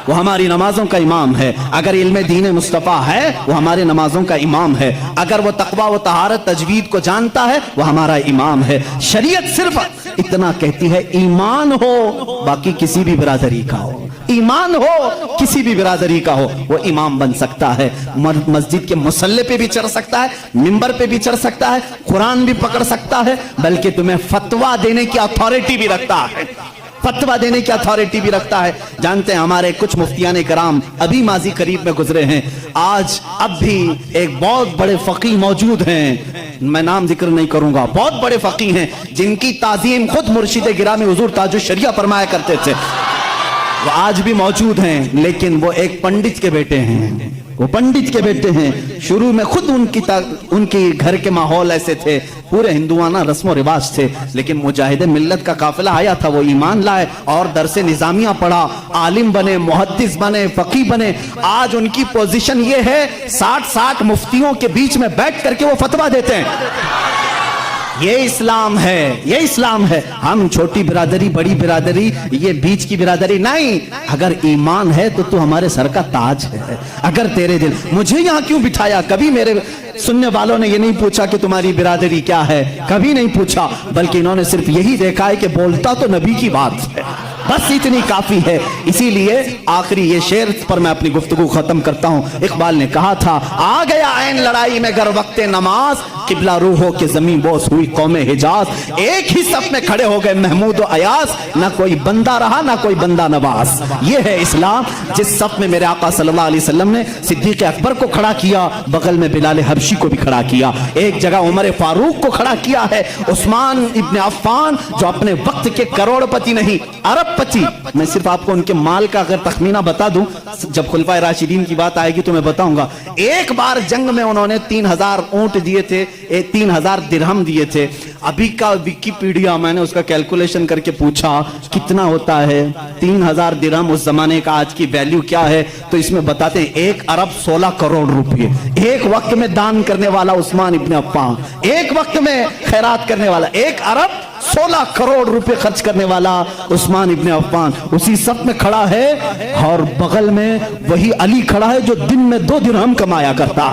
Speaker 1: وہ ہماری نمازوں کا امام ہے۔ اگر علم دین مصطفیٰ ہے وہ ہمارے نمازوں کا امام ہے، اگر وہ تقویٰ و طہارت تجوید کو جانتا ہے وہ ہمارا امام ہے۔ شریعت صرف اتنا کہتی ہے ایمان ہو، باقی کسی بھی برادری کا ہو، ایمان ہو کسی بھی برادری کا ہو، وہ امام بن سکتا ہے، مسجد کے مصلی پہ بھی چڑھ سکتا ہے، ممبر پہ بھی چڑھ سکتا ہے، قرآن بھی پکڑ سکتا ہے، بلکہ تمہیں فتویٰ دینے کی اتھارٹی بھی رکھتا ہے، فتویٰ دینے کی اتھارٹی بھی رکھتا ہے۔ جانتے ہیں ہمارے کچھ مفتیان کرام ابھی ماضی قریب میں گزرے ہیں، آج اب بھی ایک بہت بڑے فقیہ موجود ہیں، میں نام ذکر نہیں کروں گا، بہت بڑے فقیہ ہیں جن کی تعظیم خود مرشد گرامی حضور تاج الشریعہ فرمایا کرتے تھے، وہ آج بھی موجود ہیں، لیکن وہ ایک پنڈت کے بیٹے ہیں، وہ پنڈت کے بیٹے ہیں۔ شروع میں خود ان کی گھر کے ماحول ایسے تھے، پورے ہندوانہ رسم و رواج تھے، لیکن مجاہد ملت کا قافلہ آیا تھا، وہ ایمان لائے اور درس نظامیہ پڑھا، عالم بنے، محدث بنے، فقیہ بنے۔ آج ان کی پوزیشن یہ ہے 60 مفتیوں کے بیچ میں بیٹھ کر کے وہ فتویٰ دیتے ہیں۔ یہ اسلام ہے، یہ اسلام ہے۔ ہم چھوٹی برادری، بڑی برادری، یہ بیچ کی برادری نہیں۔ اگر ایمان ہے تو تو ہمارے سر کا تاج ہے۔ اگر تیرے دل، مجھے یہاں کیوں بٹھایا؟ کبھی میرے سننے والوں نے یہ نہیں پوچھا کہ تمہاری برادری کیا ہے، کبھی نہیں پوچھا، بلکہ انہوں نے صرف یہی دیکھا ہے کہ بولتا تو نبی کی بات ہے، بس اتنی کافی ہے۔ اسی لیے آخری یہ شعر پر میں اپنی گفتگو ختم کرتا ہوں۔ اقبال نے کہا تھا، آ گیا عین لڑائی میں گر وقت نماز، قبلہ روحوں کے زمین بوس ہوئی قوم حجاز، ایک ہی صف میں کھڑے ہو گئے محمود و ایاز، نہ کوئی بندہ رہا نہ کوئی بندہ نواز۔ یہ ہے اسلام، جس صف میں میرے آقا صلی اللہ علیہ وسلم نے صدیق اکبر کو کھڑا کیا، بغل میں بلال حبشی کو بھی کھڑا کیا، ایک جگہ عمر فاروق کو کھڑا کیا ہے، عثمان ابن عفان جو اپنے وقت کے کروڑ پتی نہیں، ارب پتی۔ میں صرف آپ کو ان کے مال کا اگر تخمینہ بتا دوں، جب خلفائے راشدین کی بات آئے گی تو میں بتاؤں گا، ایک بار جنگ میں انہوں نے 3000 اونٹ دیے تھے، 3000 درہم دیے تھے۔ ابھی کا ویکیپیڈیا میں نے اس کا کیلکولیشن کر کے پوچھا کتنا ہوتا ہے 3000 درہم اس زمانے کا، آج کی ویلیو کیا ہے، تو اس میں بتاتے ہیں 1 ارب 16 کروڑ روپے۔ ایک وقت میں دان کرنے والا عثمان ابن عفان، ایک وقت میں خیرات کرنے والا، 1 ارب 16 کروڑ روپے خرچ کرنے والا عثمان ابن عفان اسی صف میں کھڑا ہے، اور بغل میں وہی علی کھڑا ہے جو دن میں 2 درہم کمایا کرتا۔